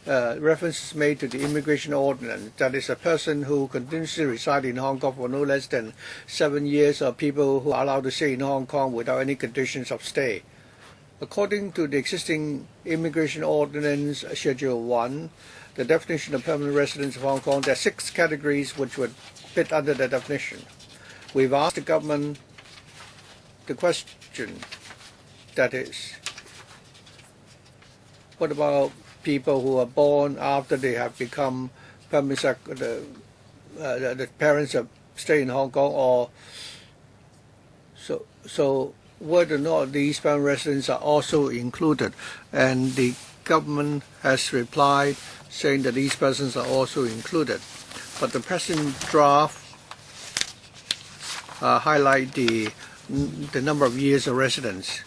reference is made to the immigration ordinance, that is, a person who continuously resides in Hong Kong for no less than 7 years, or people who are allowed to stay in Hong Kong without any conditions of stay. According to the existing immigration ordinance, Schedule 1, the definition of permanent residents of Hong Kong, there are 6 categories which would fit under the definition. We've asked the government the question, that is, what about people who are born after they have become permanent the parents have stayed in Hong Kong, or so whether or not these permanent residents are also included, and the government has replied saying that these persons are also included. But the present draft highlight the number of years of residence.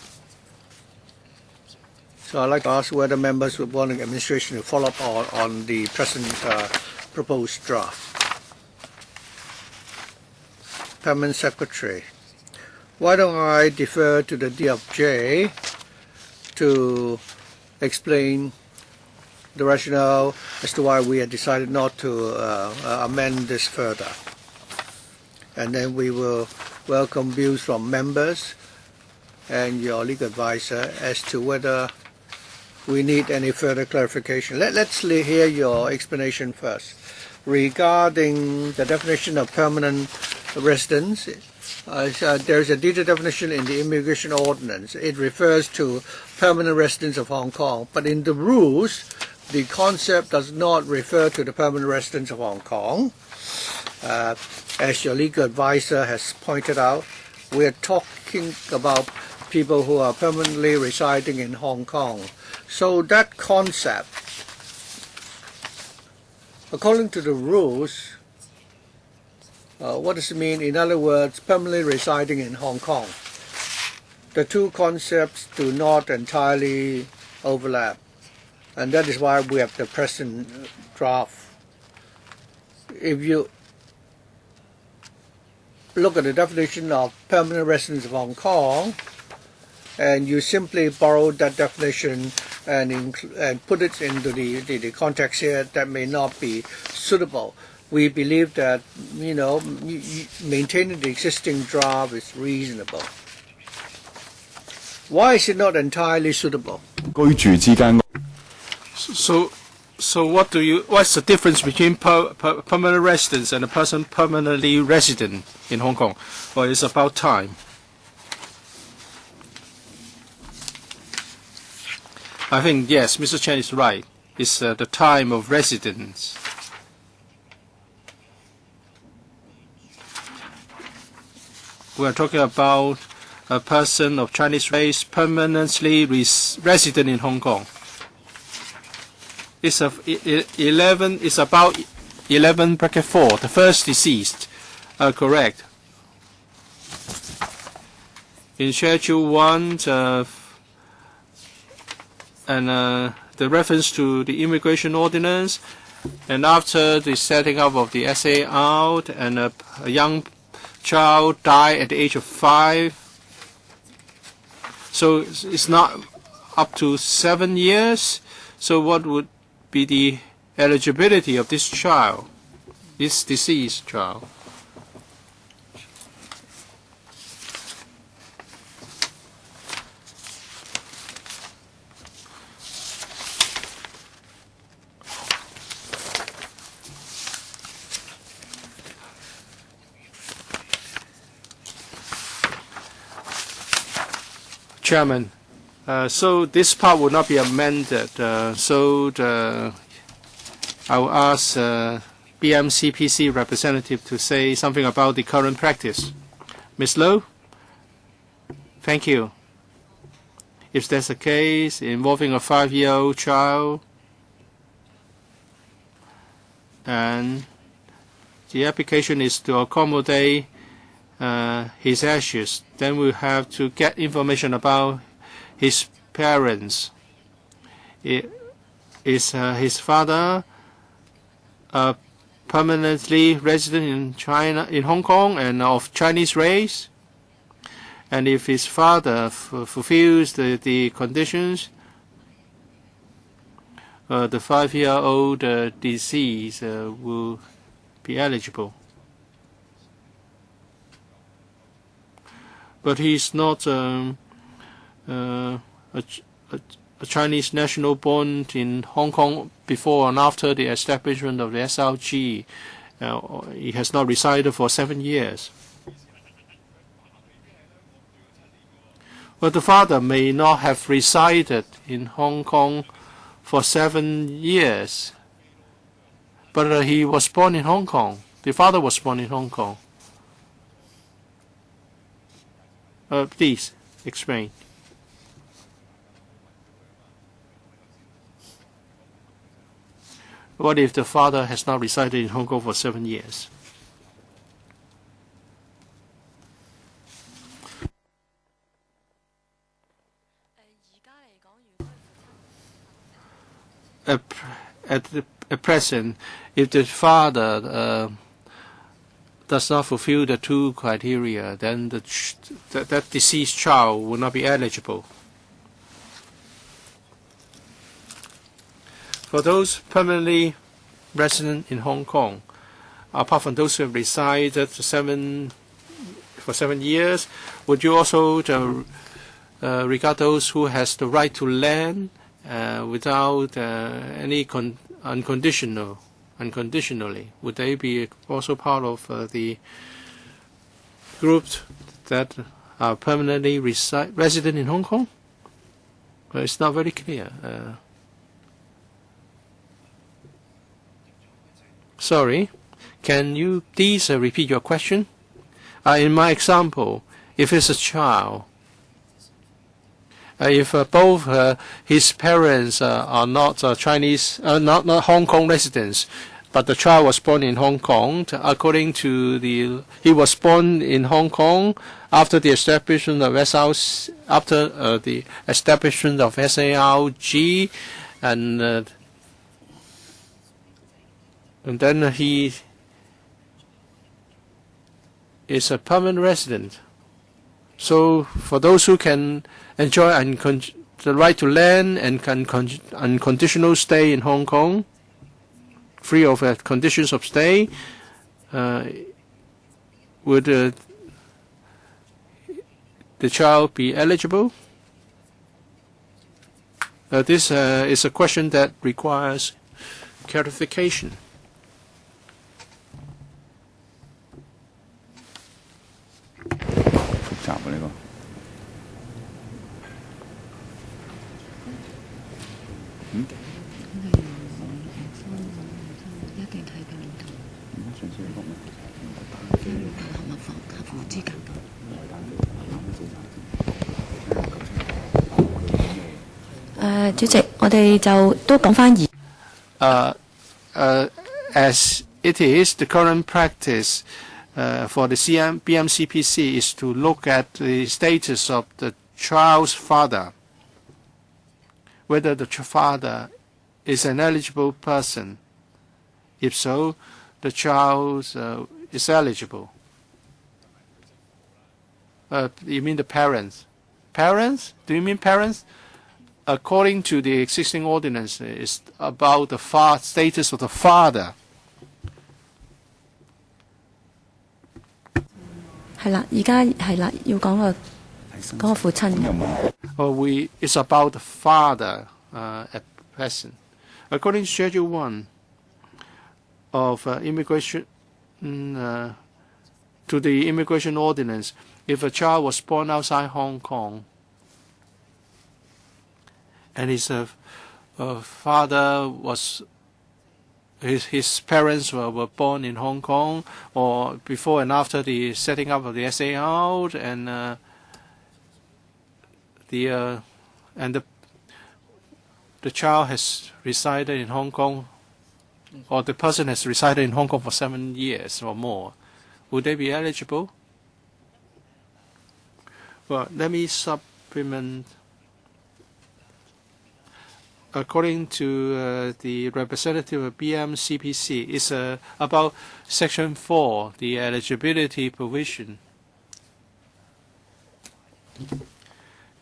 So I'd like to ask whether members would want the administration to follow up on the present proposed draft. Permanent Secretary. Why don't I defer to the DFJ to explain the rationale as to why we have decided not to amend this further. And then we will welcome views from members and your legal advisor as to whether we need any further clarification. Let's hear your explanation first. Regarding the definition of permanent residence, there is a detailed definition in the immigration ordinance. It refers to permanent residents of Hong Kong, but in the rules, the concept does not refer to the permanent residents of Hong Kong. As your legal advisor has pointed out, we are talking about people who are permanently residing in Hong Kong. So that concept, according to the rules, what does it mean? In other words, permanently residing in Hong Kong. The two concepts do not entirely overlap, and that is why we have the present draft. If you look at the definition of permanent residents of Hong Kong, and you simply borrow that definition and put it into the context here, that may not be suitable. We believe that, maintaining the existing draft is reasonable. Why is it not entirely suitable? So what's the difference between permanent residence and a person permanently resident in Hong Kong? Well, it's about time. I think, yes, Mr. Chen is right. It's the time of residence. We are talking about a person of Chinese race permanently resident in Hong Kong. It's about 11(4), the first deceased. Correct. In Schedule 1, and the reference to the immigration ordinance, and after the setting up of the SA out, and a young child died at the age of 5. So it's not up to 7 years. So what would be the eligibility of this child, this deceased child? Chairman, so this part will not be amended. I will ask BMCPC representative to say something about the current practice. Ms. Low? Thank you. If there's a case involving a 5-year-old child and the application is to accommodate his ashes, then we have to get information about his parents. Is his father permanently resident in China, in Hong Kong, and of Chinese race? And if his father fulfills the conditions, the 5-year-old deceased will be eligible. But he's not a Chinese national born in Hong Kong before and after the establishment of the SRG. He has not resided for 7 years. But the father may not have resided in Hong Kong for 7 years. But he was born in Hong Kong. The father was born in Hong Kong. Please explain. What if the father has not resided in Hong Kong for 7 years? At present, if the father does not fulfill the 2 criteria, then that deceased child will not be eligible. For those permanently resident in Hong Kong, apart from those who have resided for 7 years, would you also regard those who has the right to land without any unconditionally? Would they be also part of the group that are permanently resident in Hong Kong? It's not very clear. Sorry, can you please repeat your question? In my example, if it's a child, if both his parents are not Chinese, not Hong Kong residents, but the child was born in Hong Kong, according to he was born in Hong Kong after the establishment of SARG, and then he is a permanent resident. So for those who can enjoy the right to land and unconditional stay in Hong Kong, free of conditions of stay, would the child be eligible? This is a question that requires clarification. As it is, the current practice for the BMCPC is to look at the status of the child's father, whether the father is an eligible person. If so, the child is eligible. You mean the parents? Parents? Do you mean parents? According to the existing ordinance, it's about the status of the father. It's about the father at present. According to Schedule 1 of immigration, to the immigration ordinance, if a child was born outside Hong Kong and his father was his parents were born in Hong Kong or before and after the setting up of the SAR, and the child has resided in Hong Kong, or the person has resided in Hong Kong for 7 years or more, would they be eligible? Well, let me supplement. According to the representative of BMCPC, it's about Section 4, the eligibility provision.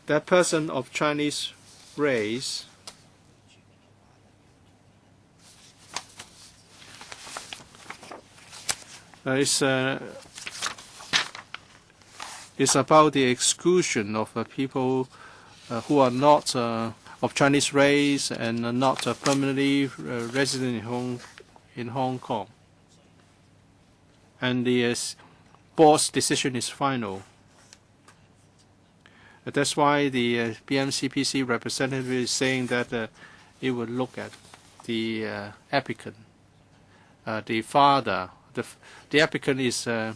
That person of Chinese race is about the exclusion of people who are not of Chinese race and are not permanently resident in Hong Kong. And the board's decision is final. That's why the BMCPC representative is saying that it would look at the applicant, the father. The applicant is a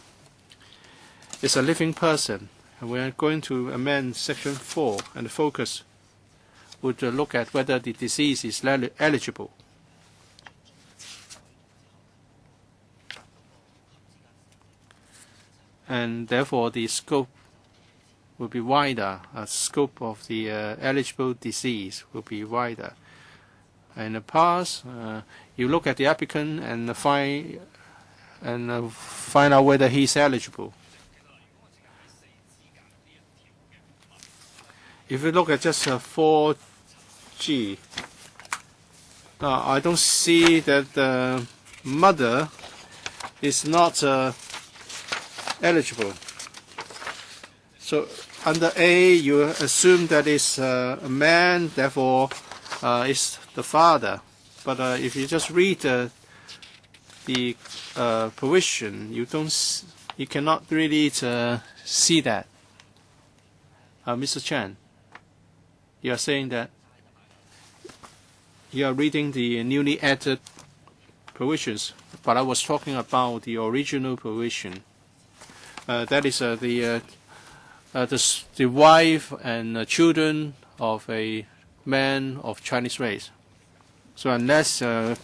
living person, and we are going to amend Section 4, and the focus would look at whether the deceased is eligible. And therefore, the scope will be wider. The scope of the eligible deceased will be wider. In the past, you look at the applicant and find out whether he's eligible. If you look at just 4G, I don't see that the mother is not eligible. So under A, you assume that it's a man, therefore it's the father. But if you just read the provision, you cannot really see that. Mr. Chan, you are saying that you are reading the newly added provisions, but I was talking about the original provision. That is the wife and children of a man of Chinese race. So unless a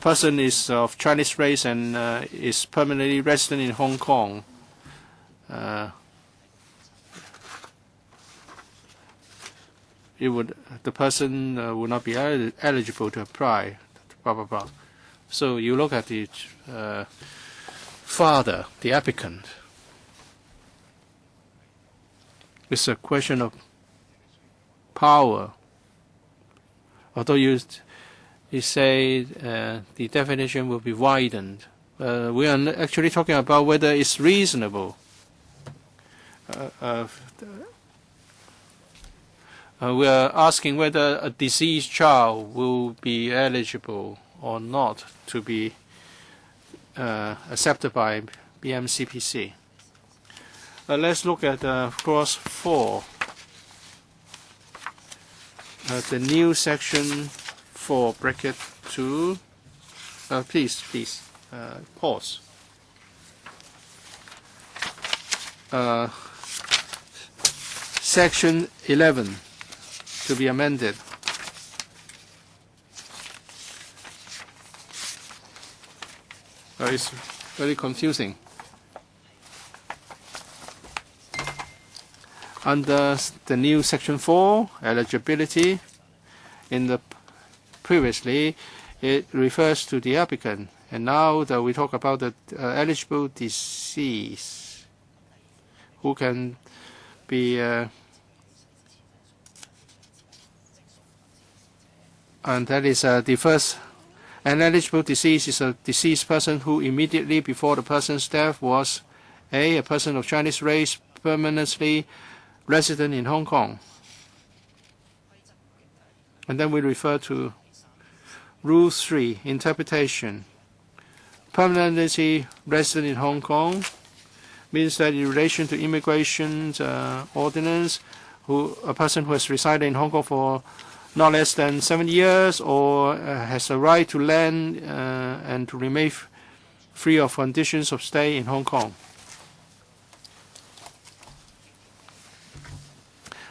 person is of Chinese race and is permanently resident in Hong Kong, the person would not be eligible to apply. Blah blah blah. So you look at the father, the applicant. It's a question of power. Although you say the definition will be widened, we are actually talking about whether it's reasonable. We are asking whether a deceased child will be eligible or not to be accepted by BMCPC. Let's look at clause 4. The new section 4, bracket 2. Please, pause. Section 11 to be amended. It's very confusing. Under the new Section 4, eligibility, in the previously it refers to the applicant, and now that we talk about the eligible deceased, who can be and that is the first. An eligible deceased is a deceased person who immediately before the person's death was a person of Chinese race permanently resident in Hong Kong. And then we refer to Rule 3, interpretation. Permanently resident in Hong Kong means that in relation to immigration ordinance, a person who has resided in Hong Kong for not less than 7 years or has a right to land and to remain free of conditions of stay in Hong Kong.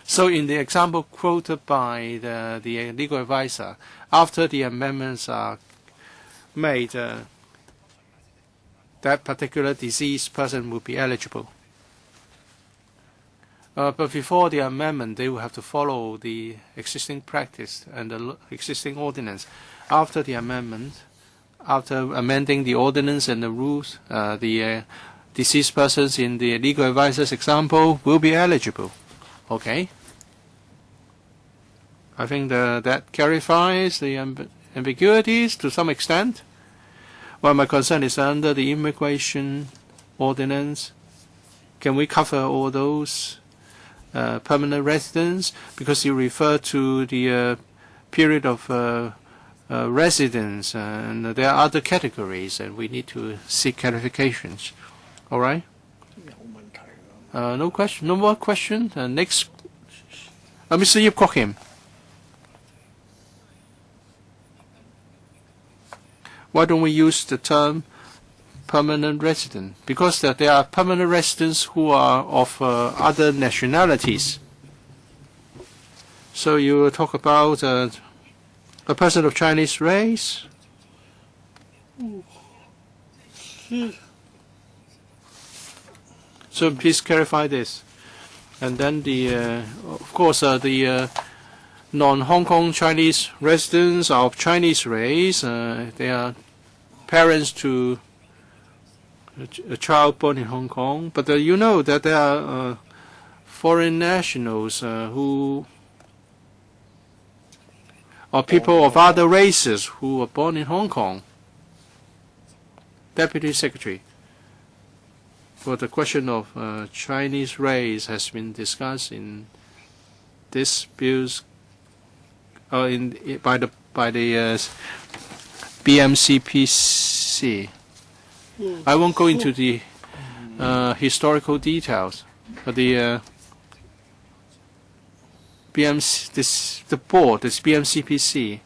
So in the example quoted by the legal advisor, after the amendments are made, that particular deceased person will be eligible. But before the amendment, they will have to follow the existing practice and the existing ordinance. After the amendment, after amending the ordinance and the rules, the deceased persons in the legal advisor's example will be eligible. Okay? I think that clarifies the ambiguities to some extent. Well, my concern is under the immigration ordinance. Can we cover all those permanent residents? Because you refer to the period of residence, and there are other categories, and we need to seek clarifications. All right? No question. No more question. Next, Mr. Yip Kok Kim. Why don't we use the term permanent resident? Because there are permanent residents who are of other nationalities. So you talk about a person of Chinese race. So please clarify this. And then of course, the non-Hong Kong Chinese residents are of Chinese race. They are parents to a child born in Hong Kong. But you know that there are foreign nationals who are people of other races who were born in Hong Kong. Deputy Secretary, for the question of Chinese race has been discussed in this bills by the BMCPC. I won't go into the historical details, but the board, this BMCPC,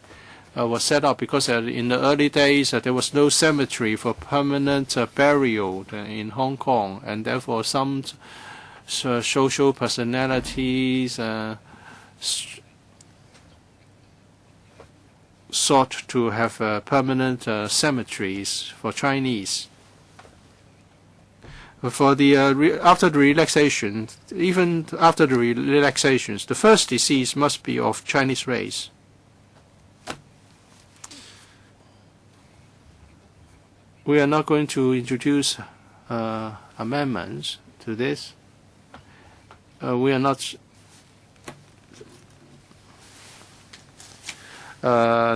was set up because in the early days there was no cemetery for permanent burial in Hong Kong, and therefore some social personalities sought to have permanent cemeteries for Chinese. For the after the relaxation, even after the relaxations, the first deceased must be of Chinese race. We are not going to introduce amendments to this. We are not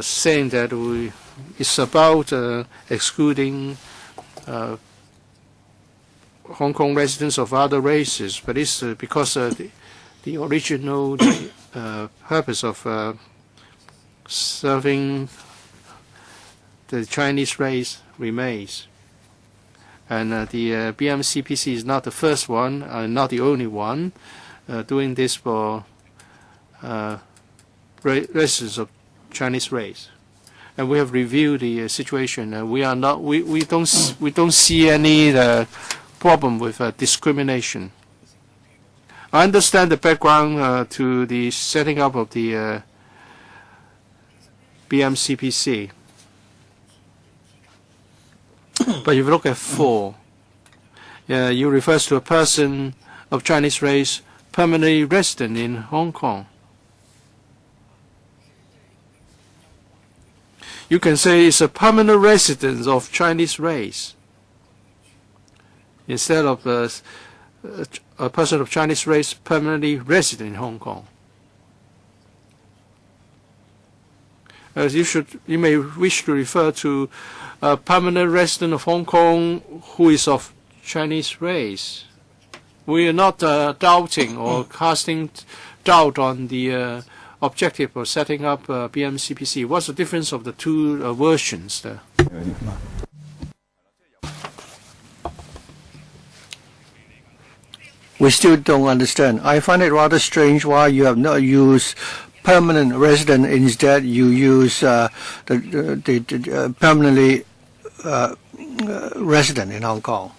saying that it's about excluding Hong Kong residents of other races, but it's because the original purpose of serving the Chinese race remains. And the BMCPC is not the first one, not the only one, doing this for residents of Chinese race. And we have reviewed the situation. We don't see any problem with discrimination. I understand the background to the setting up of the BMCPC. But if you look at 4, you refer to a person of Chinese race permanently resident in Hong Kong. You can say it's a permanent resident of Chinese race instead of a person of Chinese race permanently resident in Hong Kong. You may wish to refer to a permanent resident of Hong Kong who is of Chinese race. We are not doubting or casting doubt on the objective of setting up BMCPC. What's the difference of the two versions there? We still don't understand. I find it rather strange why you have not used permanent resident. Instead, you use the permanently resident in Hong Kong.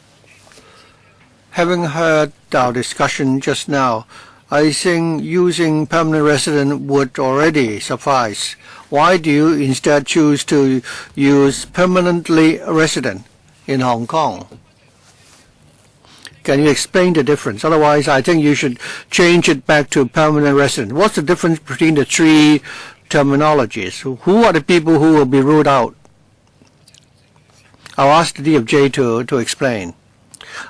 Having heard our discussion just now, I think using permanent resident would already suffice. Why do you instead choose to use permanently resident in Hong Kong? Can you explain the difference? Otherwise, I think you should change it back to permanent resident. What's the difference between the three terminologies? Who are the people who will be ruled out? I'll ask the DFJ to explain.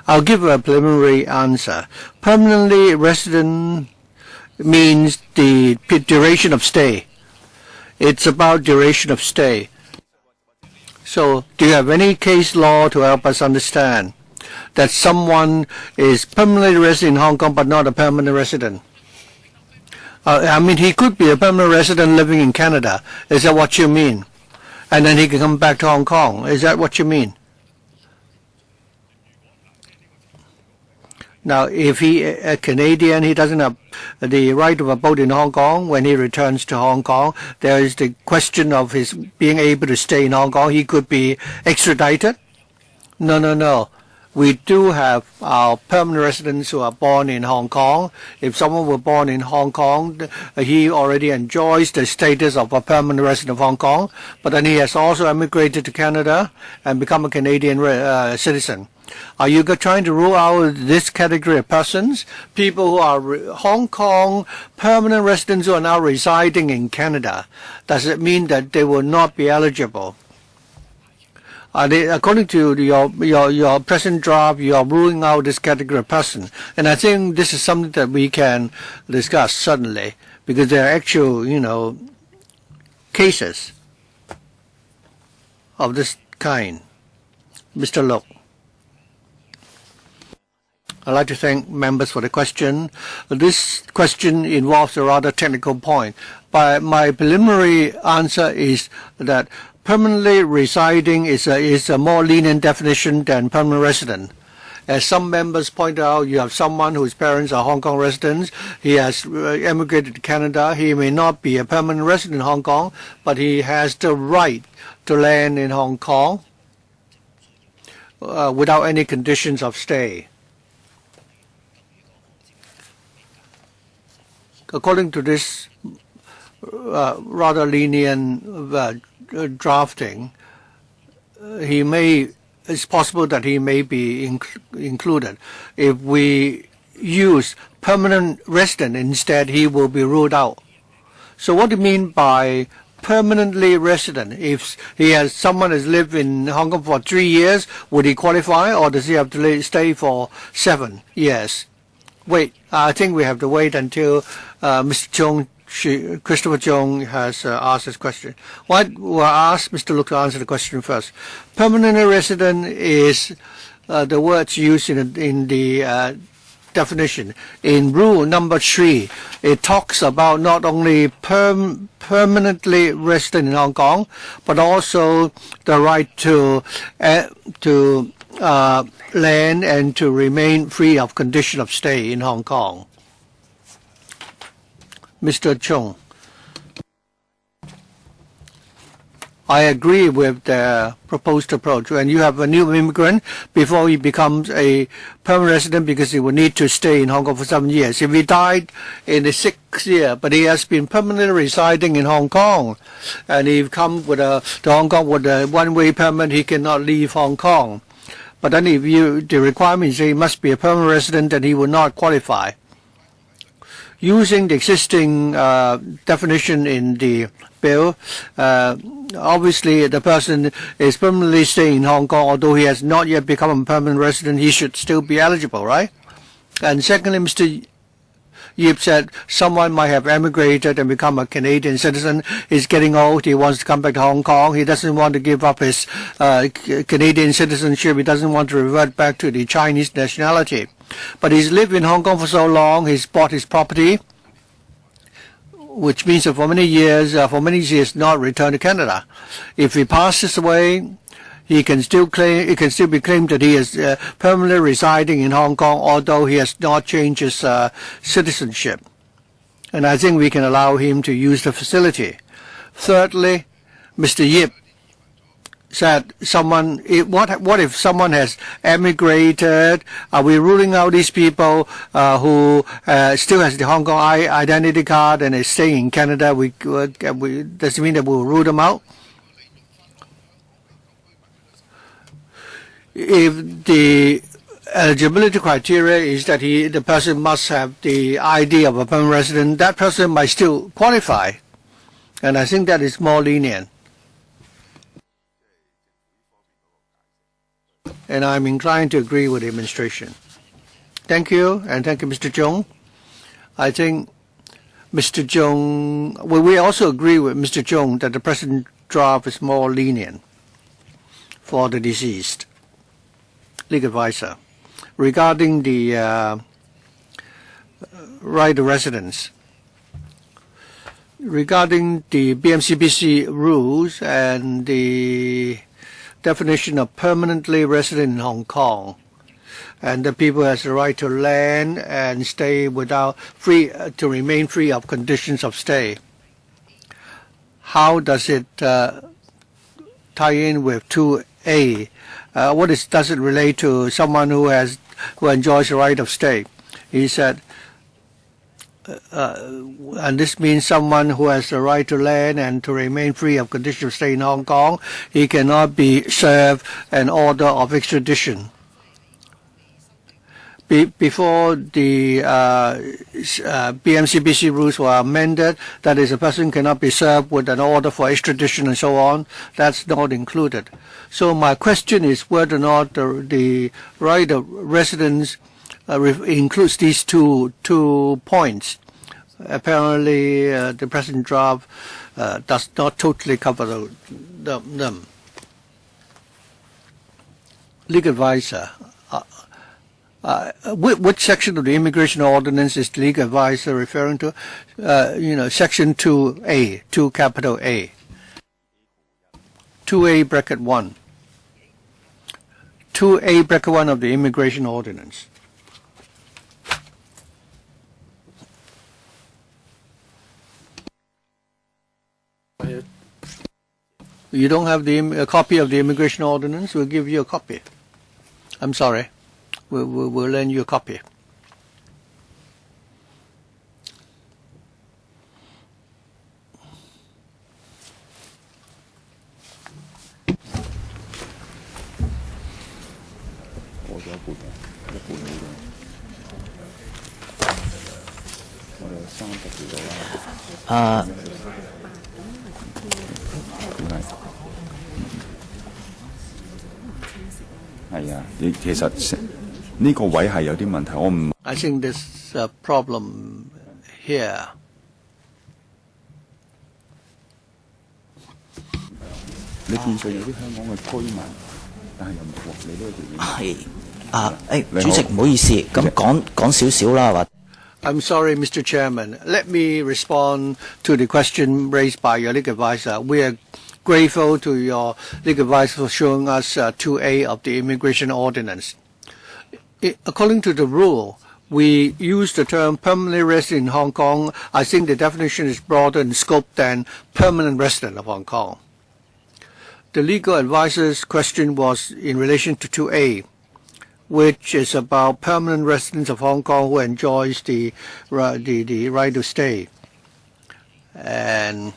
I'll give a preliminary answer. Permanently resident means the duration of stay. It's about duration of stay. So, do you have any case law to help us understand that someone is permanently resident in Hong Kong but not a permanent resident? I mean, he could be a permanent resident living in Canada. Is that what you mean? And then he can come back to Hong Kong. Is that what you mean? Now, if he a Canadian, he doesn't have the right of abode in Hong Kong. When he returns to Hong Kong, there is the question of his being able to stay in Hong Kong. He could be extradited. No. We do have our permanent residents who are born in Hong Kong. If someone were born in Hong Kong, he already enjoys the status of a permanent resident of Hong Kong, but then he has also emigrated to Canada and become a Canadian citizen. Are you trying to rule out this category of persons? People who are Hong Kong permanent residents who are now residing in Canada. Does it mean that they will not be eligible? According to your present draft, you are ruling out this category of person. And I think this is something that we can discuss suddenly, because there are actual, cases of this kind. Mr. Lok. I'd like to thank members for the question. This question involves a rather technical point. But my preliminary answer is that permanently residing is a more lenient definition than permanent resident. As some members point out, you have someone whose parents are Hong Kong residents. He has emigrated to Canada. He may not be a permanent resident in Hong Kong, but he has the right to land in Hong Kong without any conditions of stay. According to this rather lenient drafting, it's possible that he may be included. If we use permanent resident instead, he will be ruled out. So what do you mean by permanently resident? If someone has lived in Hong Kong for 3 years, would he qualify, or does he have to stay for 7 years? Wait, I think we have to wait until Mr. Chung, Christopher Chung has asked this question. We'll ask Mr. Luke to answer the question first. Permanent resident is the words used in the definition. In rule number 3, it talks about not only permanently resident in Hong Kong, but also the right to land and to remain free of condition of stay in Hong Kong. Mr. Chung. I agree with the proposed approach. When you have a new immigrant, before he becomes a permanent resident, because he will need to stay in Hong Kong for 7 years. If he died in the 6th year, but he has been permanently residing in Hong Kong, and he comes to Hong Kong with a one-way permit, he cannot leave Hong Kong. But then if the requirement is he must be a permanent resident, then he will not qualify. Using the existing definition in the bill, obviously the person is permanently staying in Hong Kong, although he has not yet become a permanent resident, he should still be eligible, right? And secondly, Mr. Yip said someone might have emigrated and become a Canadian citizen. He's getting old. He wants to come back to Hong Kong. He doesn't want to give up his Canadian citizenship. He doesn't want to revert back to the Chinese nationality. But he's lived in Hong Kong for so long. He's bought his property, which means that for many years, not return to Canada. If he passes away, it can still be claimed that he is permanently residing in Hong Kong, although he has not changed his citizenship. And I think we can allow him to use the facility. Thirdly, Mr. Yip said what if someone has emigrated? Are we ruling out these people who still has the Hong Kong identity card and is staying in Canada? Does it mean that we'll rule them out? If the eligibility criteria is that the person must have the ID of a permanent resident. That person might still qualify, and I think that is more lenient. And I'm inclined to agree with the administration. Thank you, and thank you, Mr. Chung. I think Mr. Chung, well, we also agree with Mr. Chung that the present draft is more lenient for the deceased. Legal advisor. Regarding the right of residence, regarding the BMCBC rules and the definition of permanently resident in Hong Kong, and the people has the right to land and stay without to remain free of conditions of stay. How does it tie in with 2A? Does it relate to someone who enjoys the right of stay? He said, and this means someone who has the right to land and to remain free of conditions of stay in Hong Kong. He cannot be served an order of extradition. Before the BMCBC rules were amended, that is, a person cannot be served with an order for extradition and so on. That's not included. So my question is whether or not the right of residence includes these two points. Apparently, the present draft does not totally cover them. Legal advisor. Which section of the immigration ordinance is the legal advisor referring to? Section 2A, 2 capital A. 2A bracket 1. 2A bracket 1 of the immigration ordinance. You don't have a copy of the immigration ordinance? We'll give you a copy. I'm sorry. We'll lend you a copy. I think there's a problem here. I'm sorry, Mr. Chairman. Let me respond to the question raised by your legal advisor. We are grateful to your legal advisor for showing us 2A of the immigration ordinance. According to the rule, we use the term permanently resident in Hong Kong. I think the definition is broader in scope than permanent resident of Hong Kong. The legal advisor's question was in relation to 2A, which is about permanent residents of Hong Kong who enjoys the right to stay. And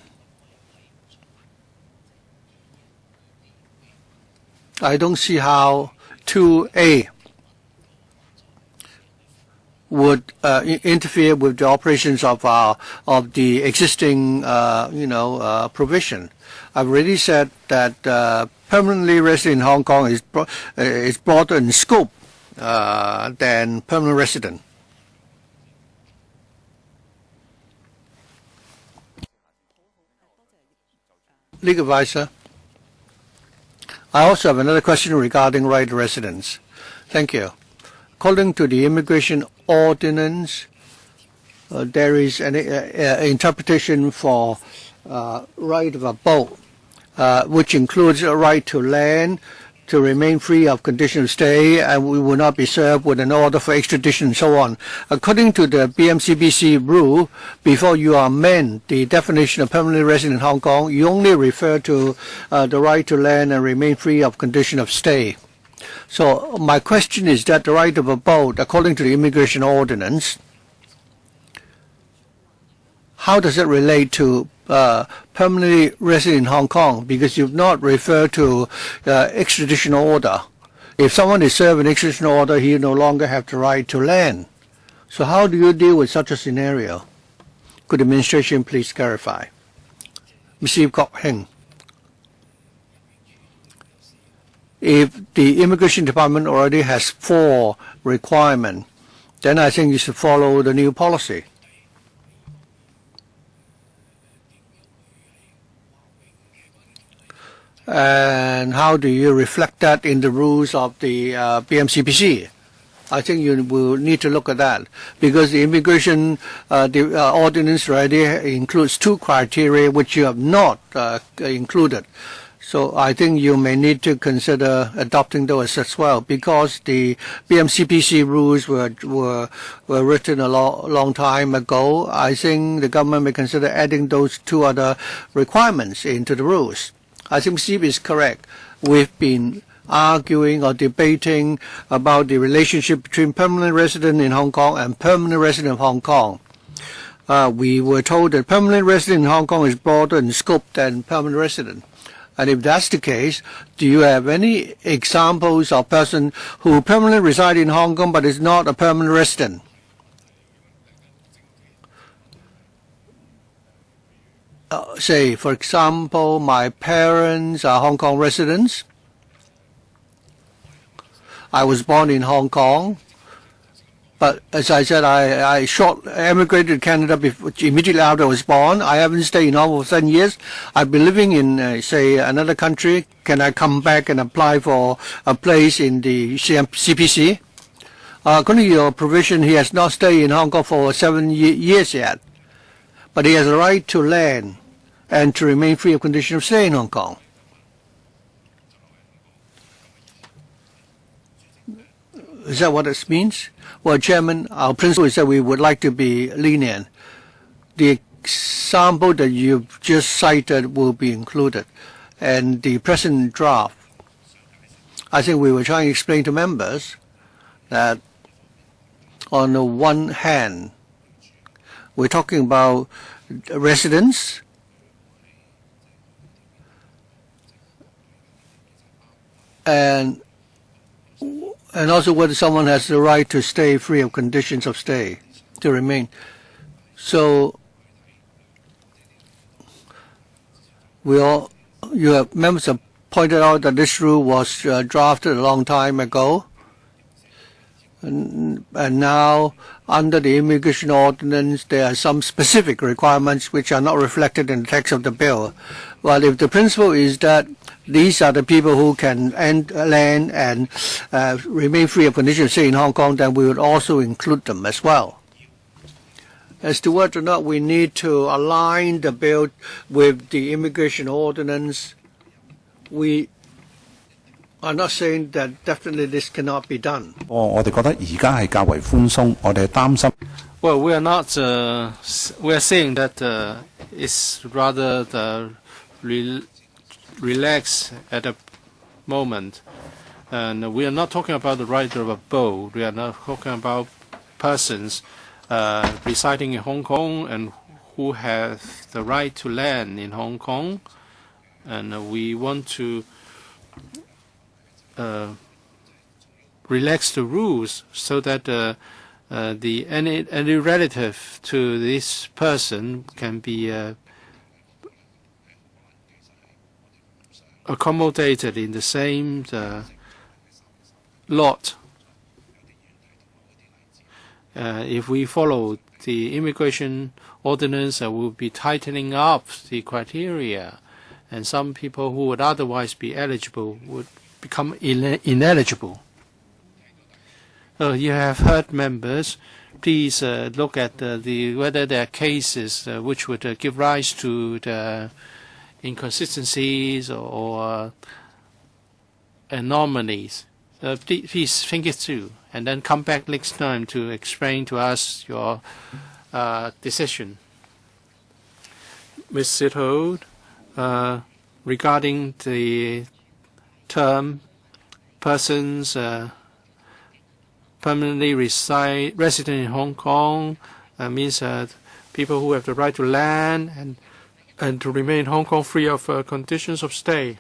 I don't see how 2A would interfere with the operations of the existing provision. I've already said that permanently resident in Hong Kong is broader in scope than permanent resident. Legal advisor. I also have another question regarding right of residence. Thank you. According to the immigration ordinance, there is an interpretation for right of abode, which includes a right to land, to remain free of conditions of stay, and we will not be served with an order for extradition and so on. According to the BMCBC rule, before you amend the definition of permanently resident in Hong Kong, you only refer to the right to land and remain free of condition of stay. So my question is that the right of abode, according to the immigration ordinance, how does it relate to permanently resident in Hong Kong? Because you've not referred to extradition order. If someone is served an extradition order, he no longer have the right to land. So how do you deal with such a scenario? Could the administration please clarify? Mr. Kok Heng. If the Immigration Department already has 4 requirements, then I think you should follow the new policy. And how do you reflect that in the rules of the BMCPC? I think you will need to look at that, because the immigration ordinance already includes 2 criteria which you have not included. So I think you may need to consider adopting those as well, because the BMCPC rules were written a long time ago. I think the government may consider adding those 2 other requirements into the rules. I think Steve is correct. We've been arguing or debating about the relationship between permanent resident in Hong Kong and permanent resident of Hong Kong. We were told that permanent resident in Hong Kong is broader in scope than permanent resident. And if that's the case, do you have any examples of person who permanently reside in Hong Kong but is not a permanent resident? Say, for example, my parents are Hong Kong residents. I was born in Hong Kong, but as I said, I emigrated to Canada immediately after I was born. I haven't stayed in Hong Kong for 7 years. I've been living in, say, another country. Can I come back and apply for a place in the CPC? According to your provision, he has not stayed in Hong Kong for 7 years yet, but he has a right to land and to remain free of condition of stay in Hong Kong. Is that what it means? Well, Chairman, our principle is that we would like to be lenient. The example that you've just cited will be included. And the present draft, I think we were trying to explain to members that on the one hand, we're talking about residents, and also whether someone has the right to stay free of conditions of stay, to remain. So members have pointed out that this rule was drafted a long time ago, and now under the immigration ordinance there are some specific requirements which are not reflected in the text of the bill. Well, if the principle is that these are the people who can land and remain free of conditions, say in Hong Kong, then we would also include them as well. As to whether or not we need to align the bill with the immigration ordinance, we are not saying that definitely this cannot be done. Well, we are not. We are saying that it's rather relaxed at the moment, and we are not talking about the right of a boat. We are not talking about persons residing in Hong Kong and who have the right to land in Hong Kong, and we want to relax the rules so that any relative to this person can be accommodated in the same lot. If we follow the immigration ordinance, we'll be tightening up the criteria, and some people who would otherwise be eligible would become ineligible. You have heard, members. Please look at whether there are cases which would give rise to the inconsistencies or anomalies. Please think it through, and then come back next time to explain to us your decision. Ms. Sithold, regarding the term persons permanently resident in Hong Kong, means people who have the right to land and to remain in Hong Kong free of conditions of stay.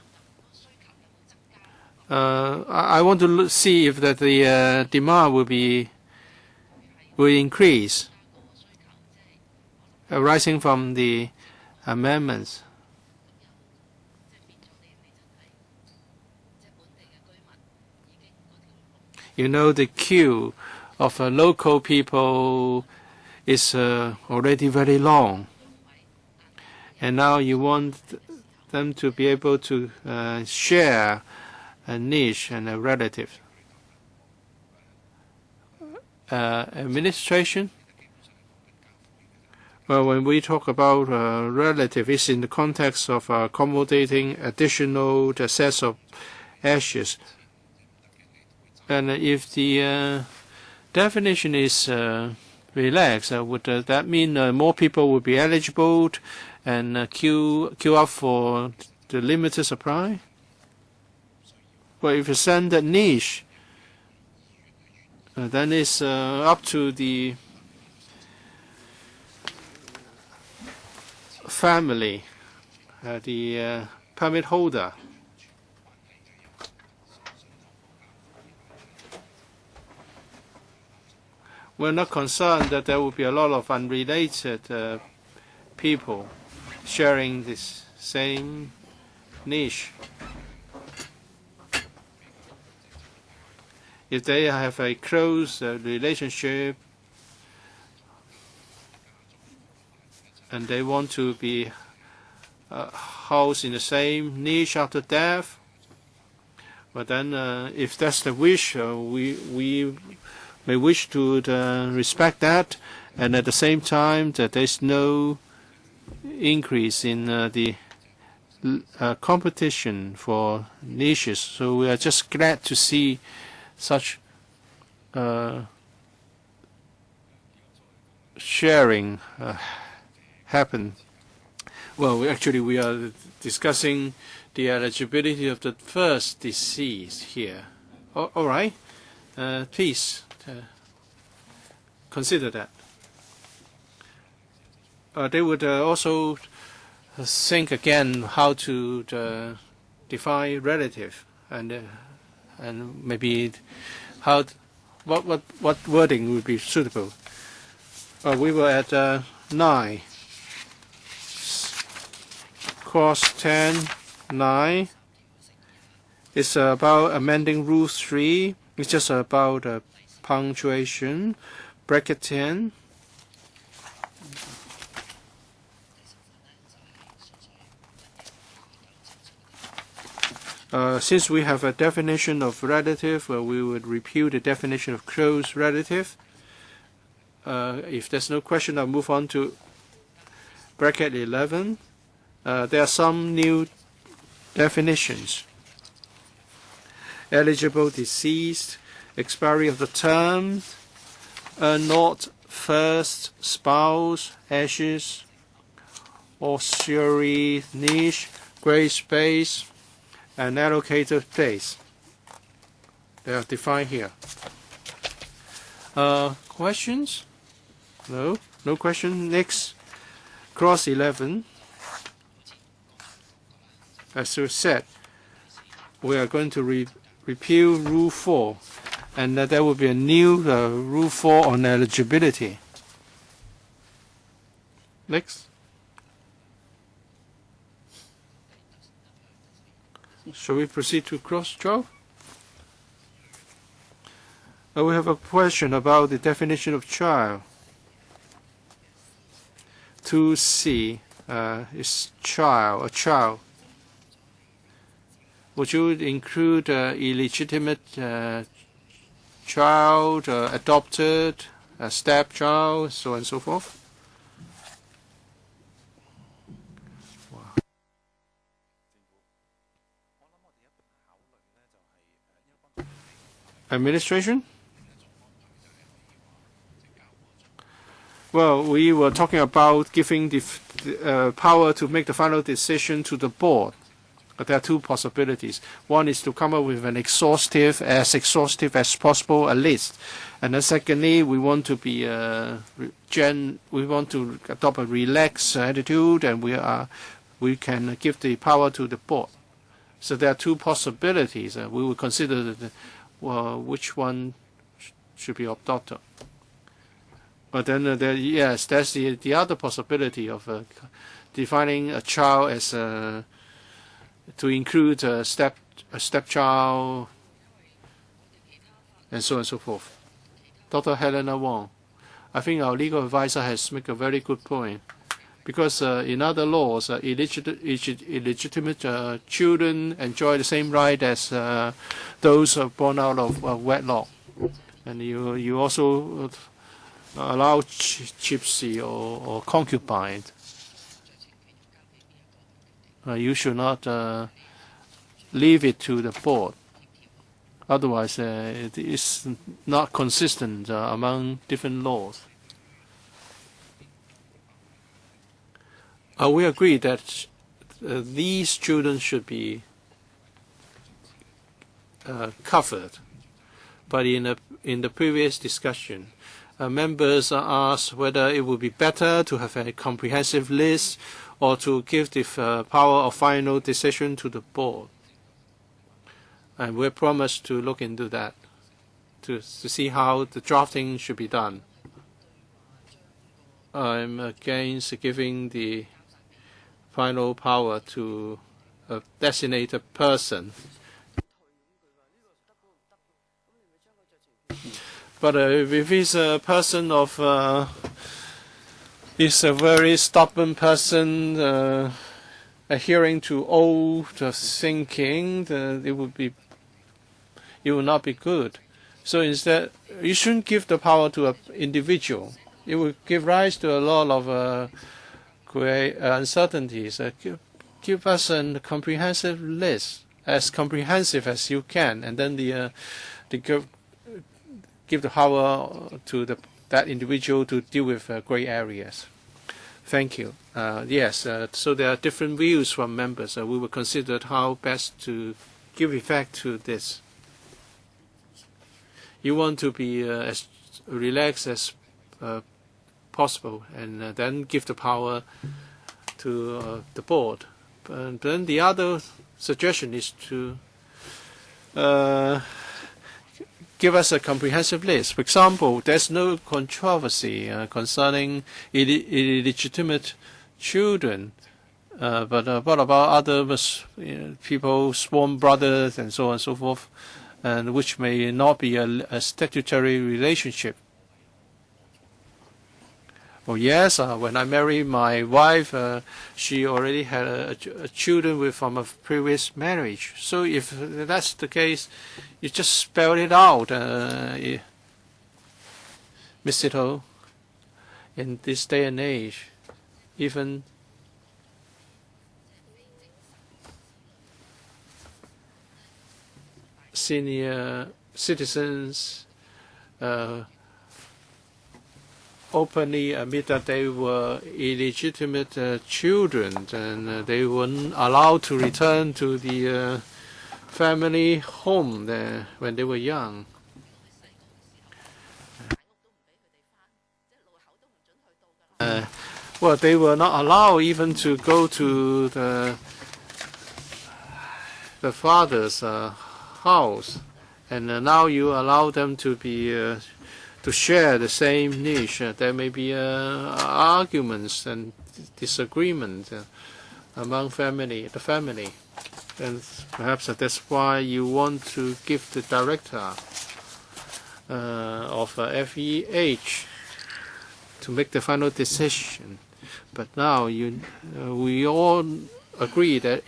I want to see if that the demand will increase, arising from the amendments. You know, the queue of local people is already very long, and now you want them to be able to share a niche and a relative. Administration? Well, when we talk about relative, it's in the context of accommodating additional sets of ashes. And if the definition is relaxed, would that mean more people would be eligible and queue up for the limited supply? Well, if you send that niche, then it's up to the family, the permit holder. We're not concerned that there will be a lot of unrelated people sharing this same niche. If they have a close relationship and they want to be housed in the same niche after death, but then if that's the wish, we may wish to respect that, and at the same time that there's no increase in the competition for niches. So we are just glad to see such sharing happen. Well, we are discussing the eligibility of the first deceased here. All right, please consider that. They would also think again how to define relative, and maybe what wording would be suitable. We were at 9. Cross 10, 9. It's about amending Rule 3. It's just about punctuation. Bracket 10. Since we have a definition of relative, we would repeal the definition of close relative. If there's no question, I'll move on to bracket 11. There are some new definitions. Eligible deceased, expiry of the term, not first spouse, ashes, ossuary niche, grave space, and allocated place. They are defined here. Questions? No? No question. Next, cross 11. As you said, we are going to repeal Rule 4, and there will be a new Rule 4 on eligibility. Next. Shall we proceed to cross 12? We have a question about the definition of child. 2C is child, a child. Would you include illegitimate child, adopted, stepchild, so on and so forth? Administration? Well, we were talking about giving the power to make the final decision to the board. But there are two possibilities. One is to come up with an exhaustive as possible a list, and then secondly, we want to be we want to adopt a relaxed attitude, and we can give the power to the board. So there are two possibilities. We will consider which one should be adopted. But then yes, that's the other possibility of defining a child as to include a stepchild, and so on and so forth. Dr. Helena Wong, I think our legal advisor has made a very good point, because in other laws, illegitimate children enjoy the same right as those born out of wedlock, and you also allow gypsy or concubine. You should not leave it to the board. Otherwise, it is not consistent among different laws. We agree that these children should be covered. But in the previous discussion, members asked whether it would be better to have a comprehensive list or to give the power of final decision to the board. And we promised to look into that, to see how the drafting should be done. I'm against giving the final power to a designated person. But if he's a person of, is a very stubborn person, adhering to old thinking, it will not be good. So instead, you shouldn't give the power to an individual. It will give rise to a lot of uncertainties. Give us a comprehensive list, as comprehensive as you can, and then give the power to that individual to deal with gray areas. Thank you. Yes, so there are different views from members. We will consider how best to give effect to this. You want to be as relaxed as possible, and then give the power to the board. And then the other suggestion is to give us a comprehensive list. For example, there's no controversy concerning illegitimate children, but what about other people, sworn brothers, and so on and so forth, and which may not be a statutory relationship? Oh yes, when I married my wife, she already had a children from a previous marriage. So if that's the case, you just spell it out, Miss Sito. In this day and age, even senior citizens openly admit that they were illegitimate children, and they weren't allowed to return to the family home when they were young. Well, they were not allowed even to go to the father's house, and now you allow them to be to share the same niche. There may be arguments and disagreement among the family, and perhaps that's why you want to give the director of FEH to make the final decision. But now we all agree that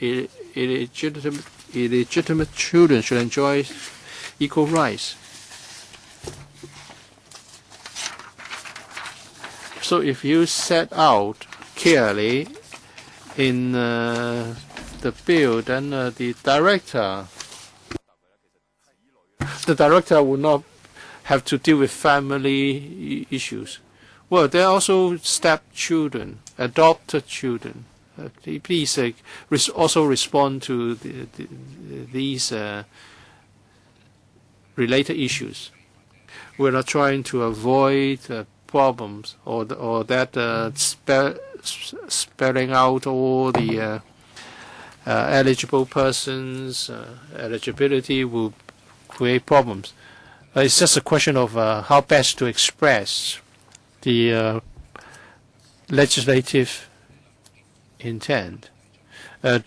illegitimate children should enjoy equal rights. So if you set out clearly in the bill, then the director will not have to deal with family issues. Well, there are also stepchildren, adopted children. Please also respond to these related issues. We're not trying to avoid problems or that spelling out all the eligible persons, eligibility will create problems. It's just a question of how best to express the legislative intent. There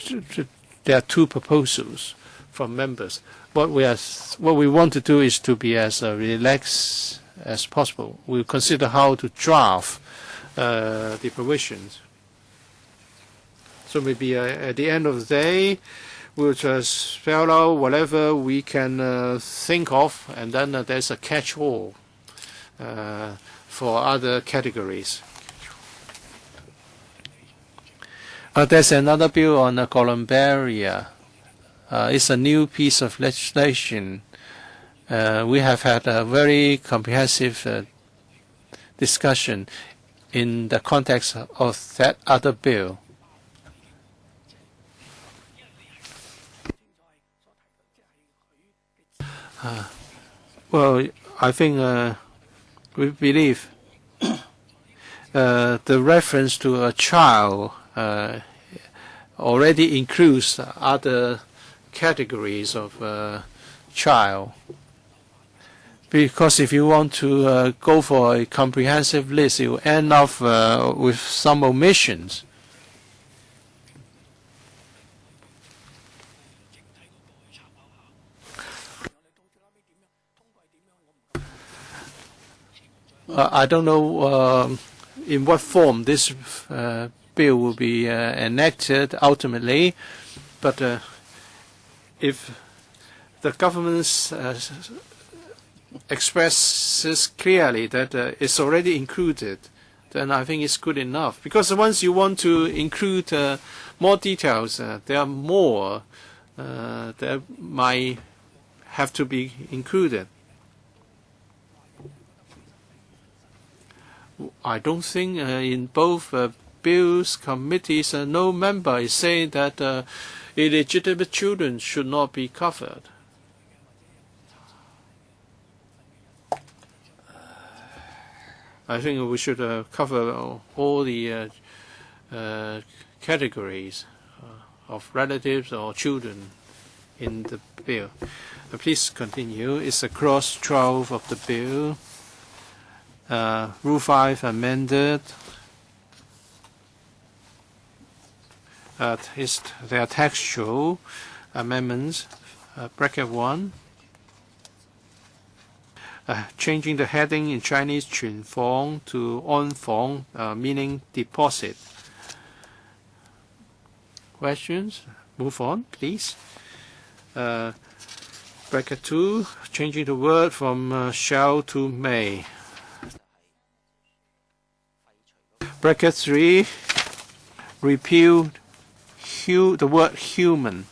are two proposals from members. What we want to do is to be as relaxed as possible. We'll consider how to draft the provisions. So maybe at the end of the day, we'll just spell out whatever we can think of, and then there's a catch-all for other categories. There's another bill on Columbia. It's a new piece of legislation. We have had a very comprehensive discussion in the context of that other bill. Well, I think we believe the reference to a child already includes other categories of child. Because if you want to go for a comprehensive list, you end up with some omissions. I don't know in what form this bill will be enacted ultimately, but if the government expresses clearly that it's already included, then I think it's good enough. Because once you want to include more details, there are more that might have to be included. I don't think in both bills committees no member is saying that illegitimate children should not be covered. I think we should cover all the categories of relatives or children in the bill. Please continue. It's a clause 12 of the bill. Rule 5 amended. There are textual amendments. Bracket 1. Changing the heading in Chinese 存房 to 安房, meaning deposit. Questions? Move on, please. Bracket 2. Changing the word from shall to may. Bracket 3, repeal the word human.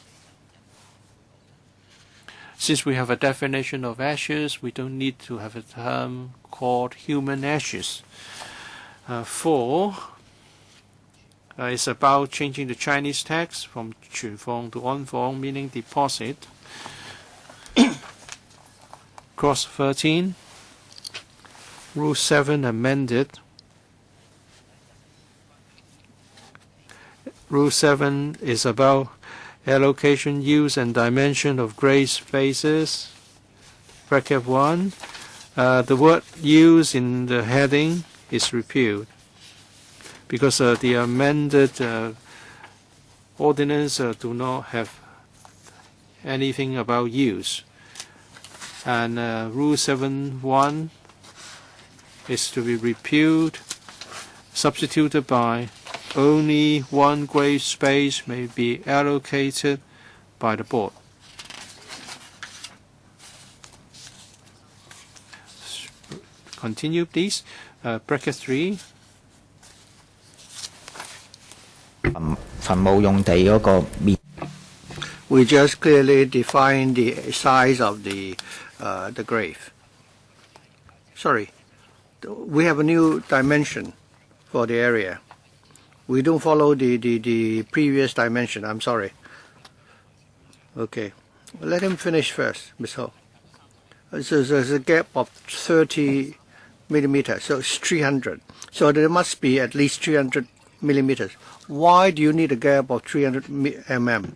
Since we have a definition of ashes, we don't need to have a term called human ashes. 4 is about changing the Chinese text from 存房 to 安房, meaning deposit. Clause 13, Rule 7 amended. Rule 7 is about allocation, use, and dimension of gray spaces. Bracket 1. The word use in the heading is repealed because the amended ordinance do not have anything about use. And Rule 7.1 is to be repealed, substituted by only one gray space may be allocated by the board. Continue, please. Bracket 3. 墳墓用地嗰個面 We just clearly define the size of the grave. Sorry, we have a new dimension for the area. We don't follow the previous dimension. I'm sorry. Okay, let him finish first, Ms. Ho. So there's a gap of 30 millimeters, so it's 300. So there must be at least 300 millimeters. Why do you need a gap of 300 mm?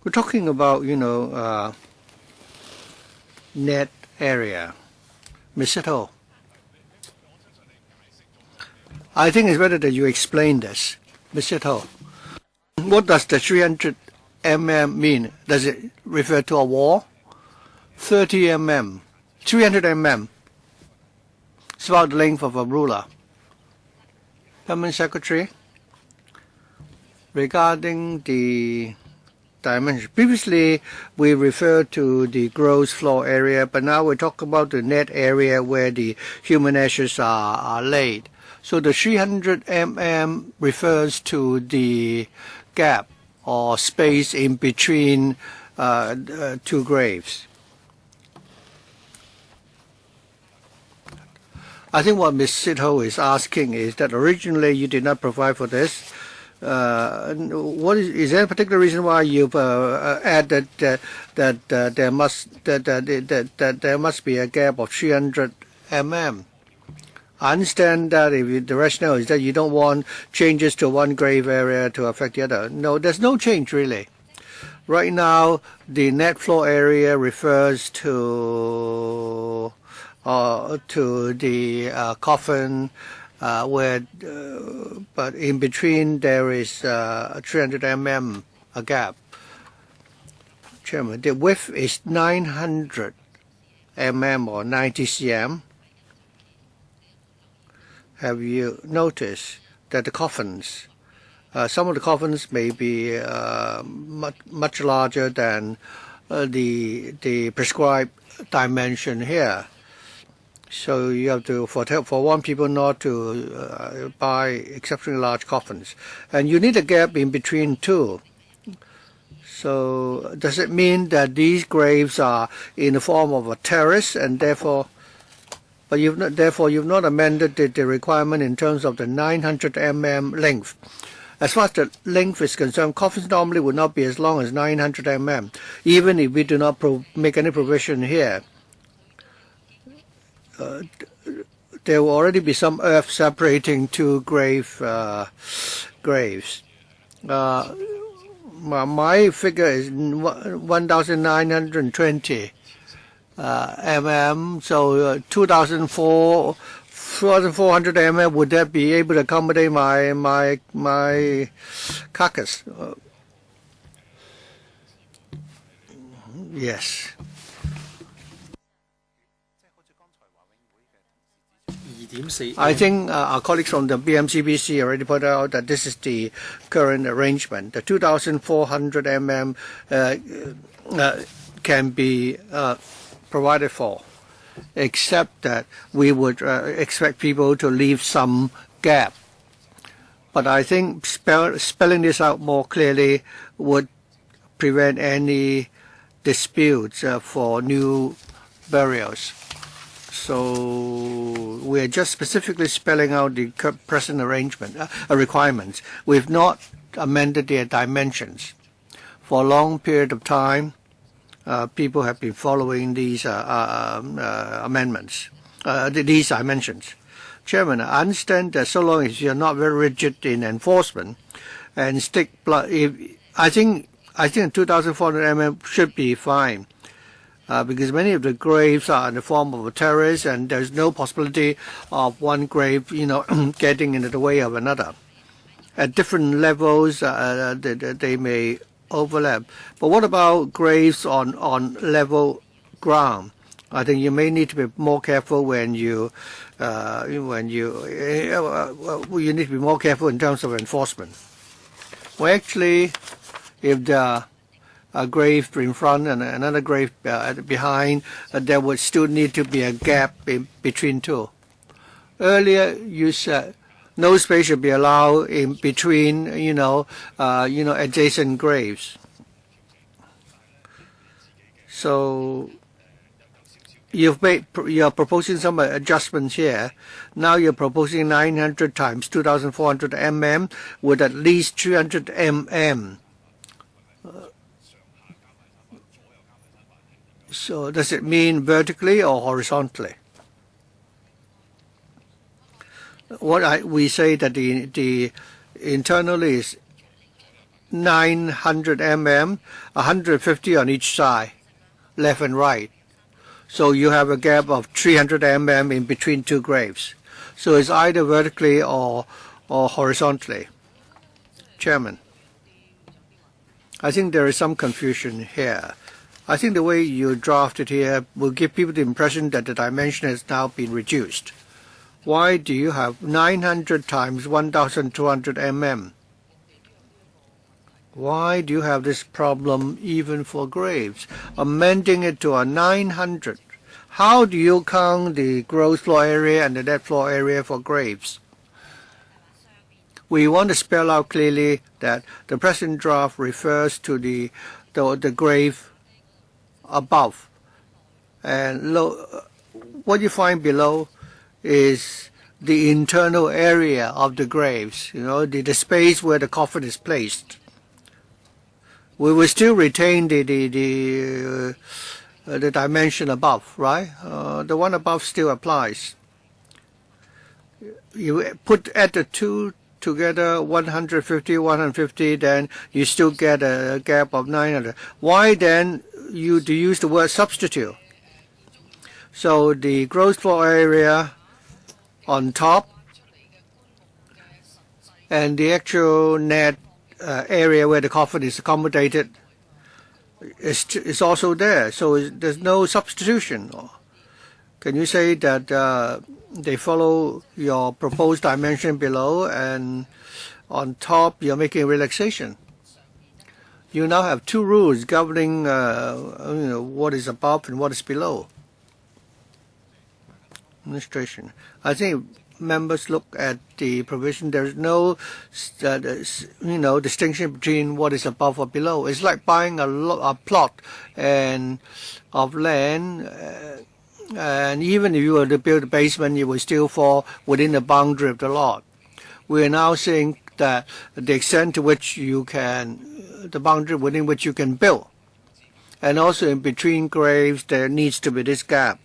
We're talking about, net area. Mr. Ho, I think it's better that you explain this. Mr. Ho, what does the 300 mm mean? Does it refer to a wall? 30 mm, 300 mm. It's about the length of a ruler. Permanent Secretary, regarding the dimension. Previously, we referred to the gross floor area, but now we talk about the net area where the human ashes are laid. So the 300 mm refers to the gap or space in between two graves. I think what Ms. Sitho is asking is that originally you did not provide for this. Is there a particular reason why you've added that there must be a gap of 300 mm? I understand that if the rationale is that you don't want changes to one grave area to affect the other. No, there's no change really. Right now, the net floor area refers to the coffin. But in between there is 300 mm a gap. Chairman, the width is 900 mm or 90 cm. Have you noticed that the coffins, some of the coffins may be much larger than the prescribed dimension here? So you have to, for one people not to buy exceptionally large coffins. And you need a gap in between too. So does it mean that these graves are in the form of a terrace and therefore, but you've not amended the requirement in terms of the 900 mm length? As far as the length is concerned, coffins normally would not be as long as 900 mm, even if we do not make any provision here. There will already be some earth separating two graves. My figure is 1,920 mm, so 2,400 mm. Would that be able to accommodate my carcass? Yes. I think our colleagues from the BMCBC already pointed out that this is the current arrangement. The 2,400 mm can be provided for, except that we would expect people to leave some gap. But I think spelling this out more clearly would prevent any disputes for new burials. So we are just specifically spelling out the present arrangement requirements. We've not amended their dimensions. For a long period of time, people have been following these amendments, these dimensions. Chairman, I understand that so long as you're not very rigid in enforcement and I think 2,400 mm should be fine. Because many of the graves are in the form of a terrace, and there's no possibility of one grave, getting into the way of another. At different levels, they may overlap. But what about graves on level ground? I think you may need to be more careful when you need to be more careful in terms of enforcement. Well, actually, if the a grave in front and another grave behind, there would still need to be a gap in between two. Earlier, you said no space should be allowed in between, adjacent graves. So you're proposing some adjustments here. Now you're proposing 900 times 2,400 mm with at least 300 mm. So does it mean vertically or horizontally? We say that the internally is 900 mm, 150 on each side, left and right. So you have a gap of 300 mm in between two graves. So it's either vertically or horizontally. Chairman, I think there is some confusion here. I think the way you drafted here will give people the impression that the dimension has now been reduced. Why do you have 900 times 1,200 mm? Why do you have this problem even for graves? Amending it to a 900. How do you count the gross floor area and the net floor area for graves? We want to spell out clearly that the present draft refers to the grave above. And what you find below is the internal area of the graves, the space where the coffin is placed. We will still retain the dimension above, right? The one above still applies. You add the two together, 150, then you still get a gap of 900. Why then do you use the word substitute? So the gross floor area on top and the actual net area where the coffin is accommodated is also there. So there's no substitution. Can you say that they follow your proposed dimension below, and on top you're making a relaxation? You now have two rules governing what is above and what is below. Administration. I think members look at the provision. There is no distinction between what is above or below. It's like buying a plot of land, and even if you were to build a basement, you will still fall within the boundary of the lot. We are now saying that the extent to which the boundary within which you can build, and also in between graves, there needs to be this gap.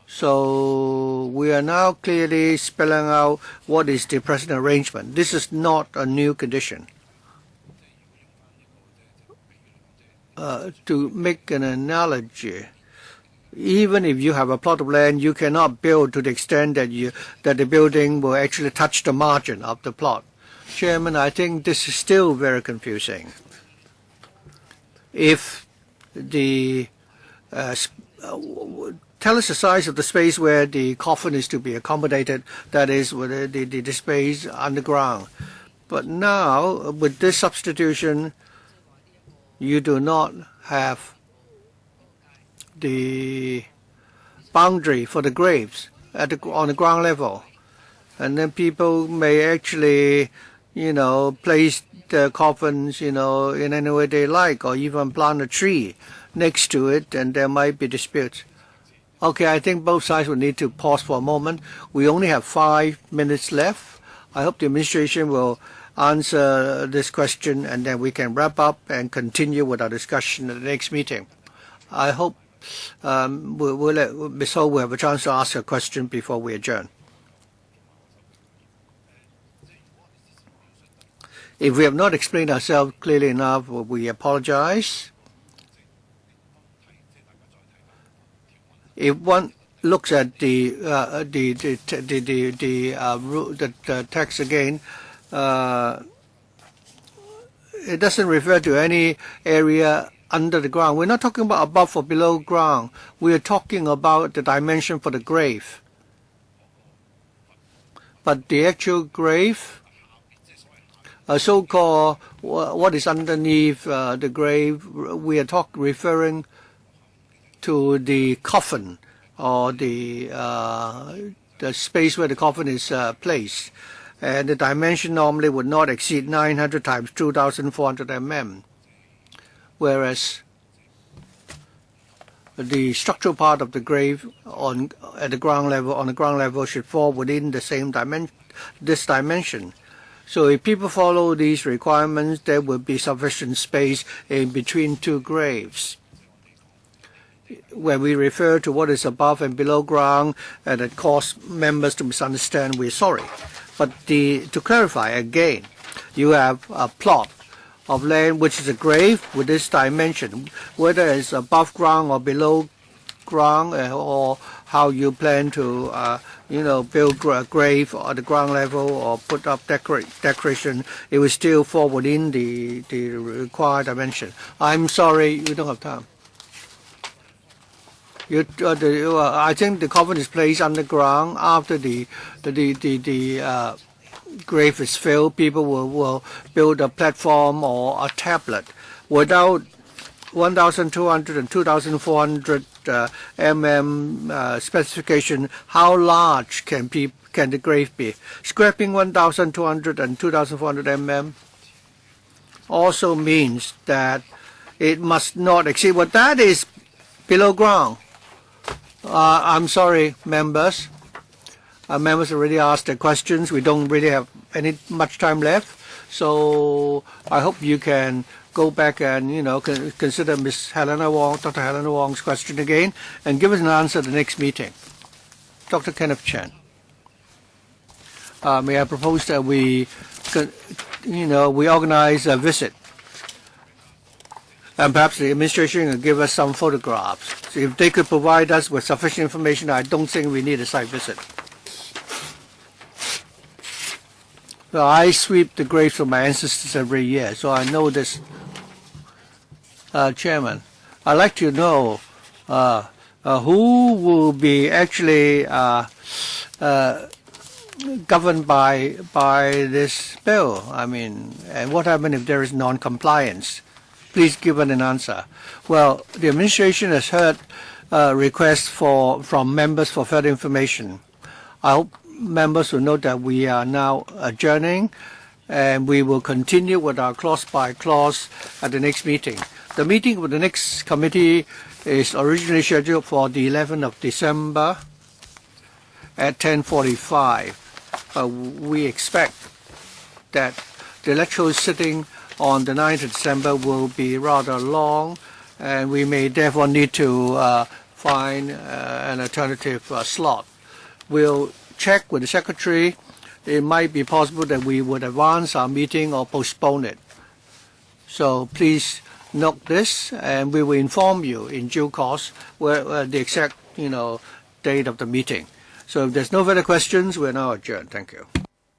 So we are now clearly spelling out what is the present arrangement. This is not a new condition. To make an analogy, even if you have a plot of land, you cannot build to the extent that the building will actually touch the margin of the plot. Chairman, I think this is still very confusing. If tell us the size of the space where the coffin is to be accommodated, that is, with the space underground. But now, with this substitution, you do not have the boundary for the graves on the ground level. And then people may actually, place the coffins, in any way they like, or even plant a tree next to it, and there might be disputes. Okay, I think both sides will need to pause for a moment. We only have 5 minutes left. I hope the administration will answer this question, and then we can wrap up and continue with our discussion at the next meeting. I hope we'll let Ms. Ho will have a chance to ask a question before we adjourn. If we have not explained ourselves clearly enough, we apologize. If one looks at the text again, it doesn't refer to any area under the ground. We're not talking about above or below ground. We are talking about the dimension for the grave. But the actual grave, so-called what is underneath the grave, we are referring to the coffin, or the space where the coffin is placed. And the dimension normally would not exceed 900 times 2,400 mm, whereas the structural part of the grave on the ground level should fall within the same dimension. So if people follow these requirements, there will be sufficient space in between two graves. When we refer to what is above and below ground and it caused members to misunderstand, we're sorry. But to clarify again, you have a plot of land which is a grave with this dimension, whether it's above ground or below ground, or how you plan to build a grave at the ground level or put up decoration, it will still fall within the required dimension. I'm sorry, you don't have time. I think the coffin is placed underground. After the grave is filled, people will build a platform or a tablet. Without 1,200 and 2,400 mm specification, how large can the grave be? Scrapping 1,200 and 2,400 mm also means that it must not exceed what that is below ground. I'm sorry, members. Members already asked their questions. We don't really have much time left, so I hope you can go back and consider Ms. Helena Wong, Dr. Helena Wong's question again, and give us an answer at the next meeting. Dr. Kenneth Chen. May I propose that we organize a visit, and perhaps the administration will give us some photographs. So if they could provide us with sufficient information, I don't think we need a site visit. So I sweep the graves of my ancestors every year, so I know this. Chairman, I'd like to know who will be actually governed by this bill. I mean, and what happens if there is non-compliance? Please give an answer. Well, the administration has heard requests from members for further information. I hope members will note that we are now adjourning, and we will continue with our clause by clause at the next meeting. The meeting with the next committee is originally scheduled for the 11th of December at 10:45. We expect that the electoral sitting on the 9th of December will be rather long, and we may therefore need to find an alternative slot. We'll check with the Secretary. It might be possible that we would advance our meeting or postpone it. So please note this, and we will inform you in due course where the exact date of the meeting. So if there's no further questions, we're now adjourned. Thank you.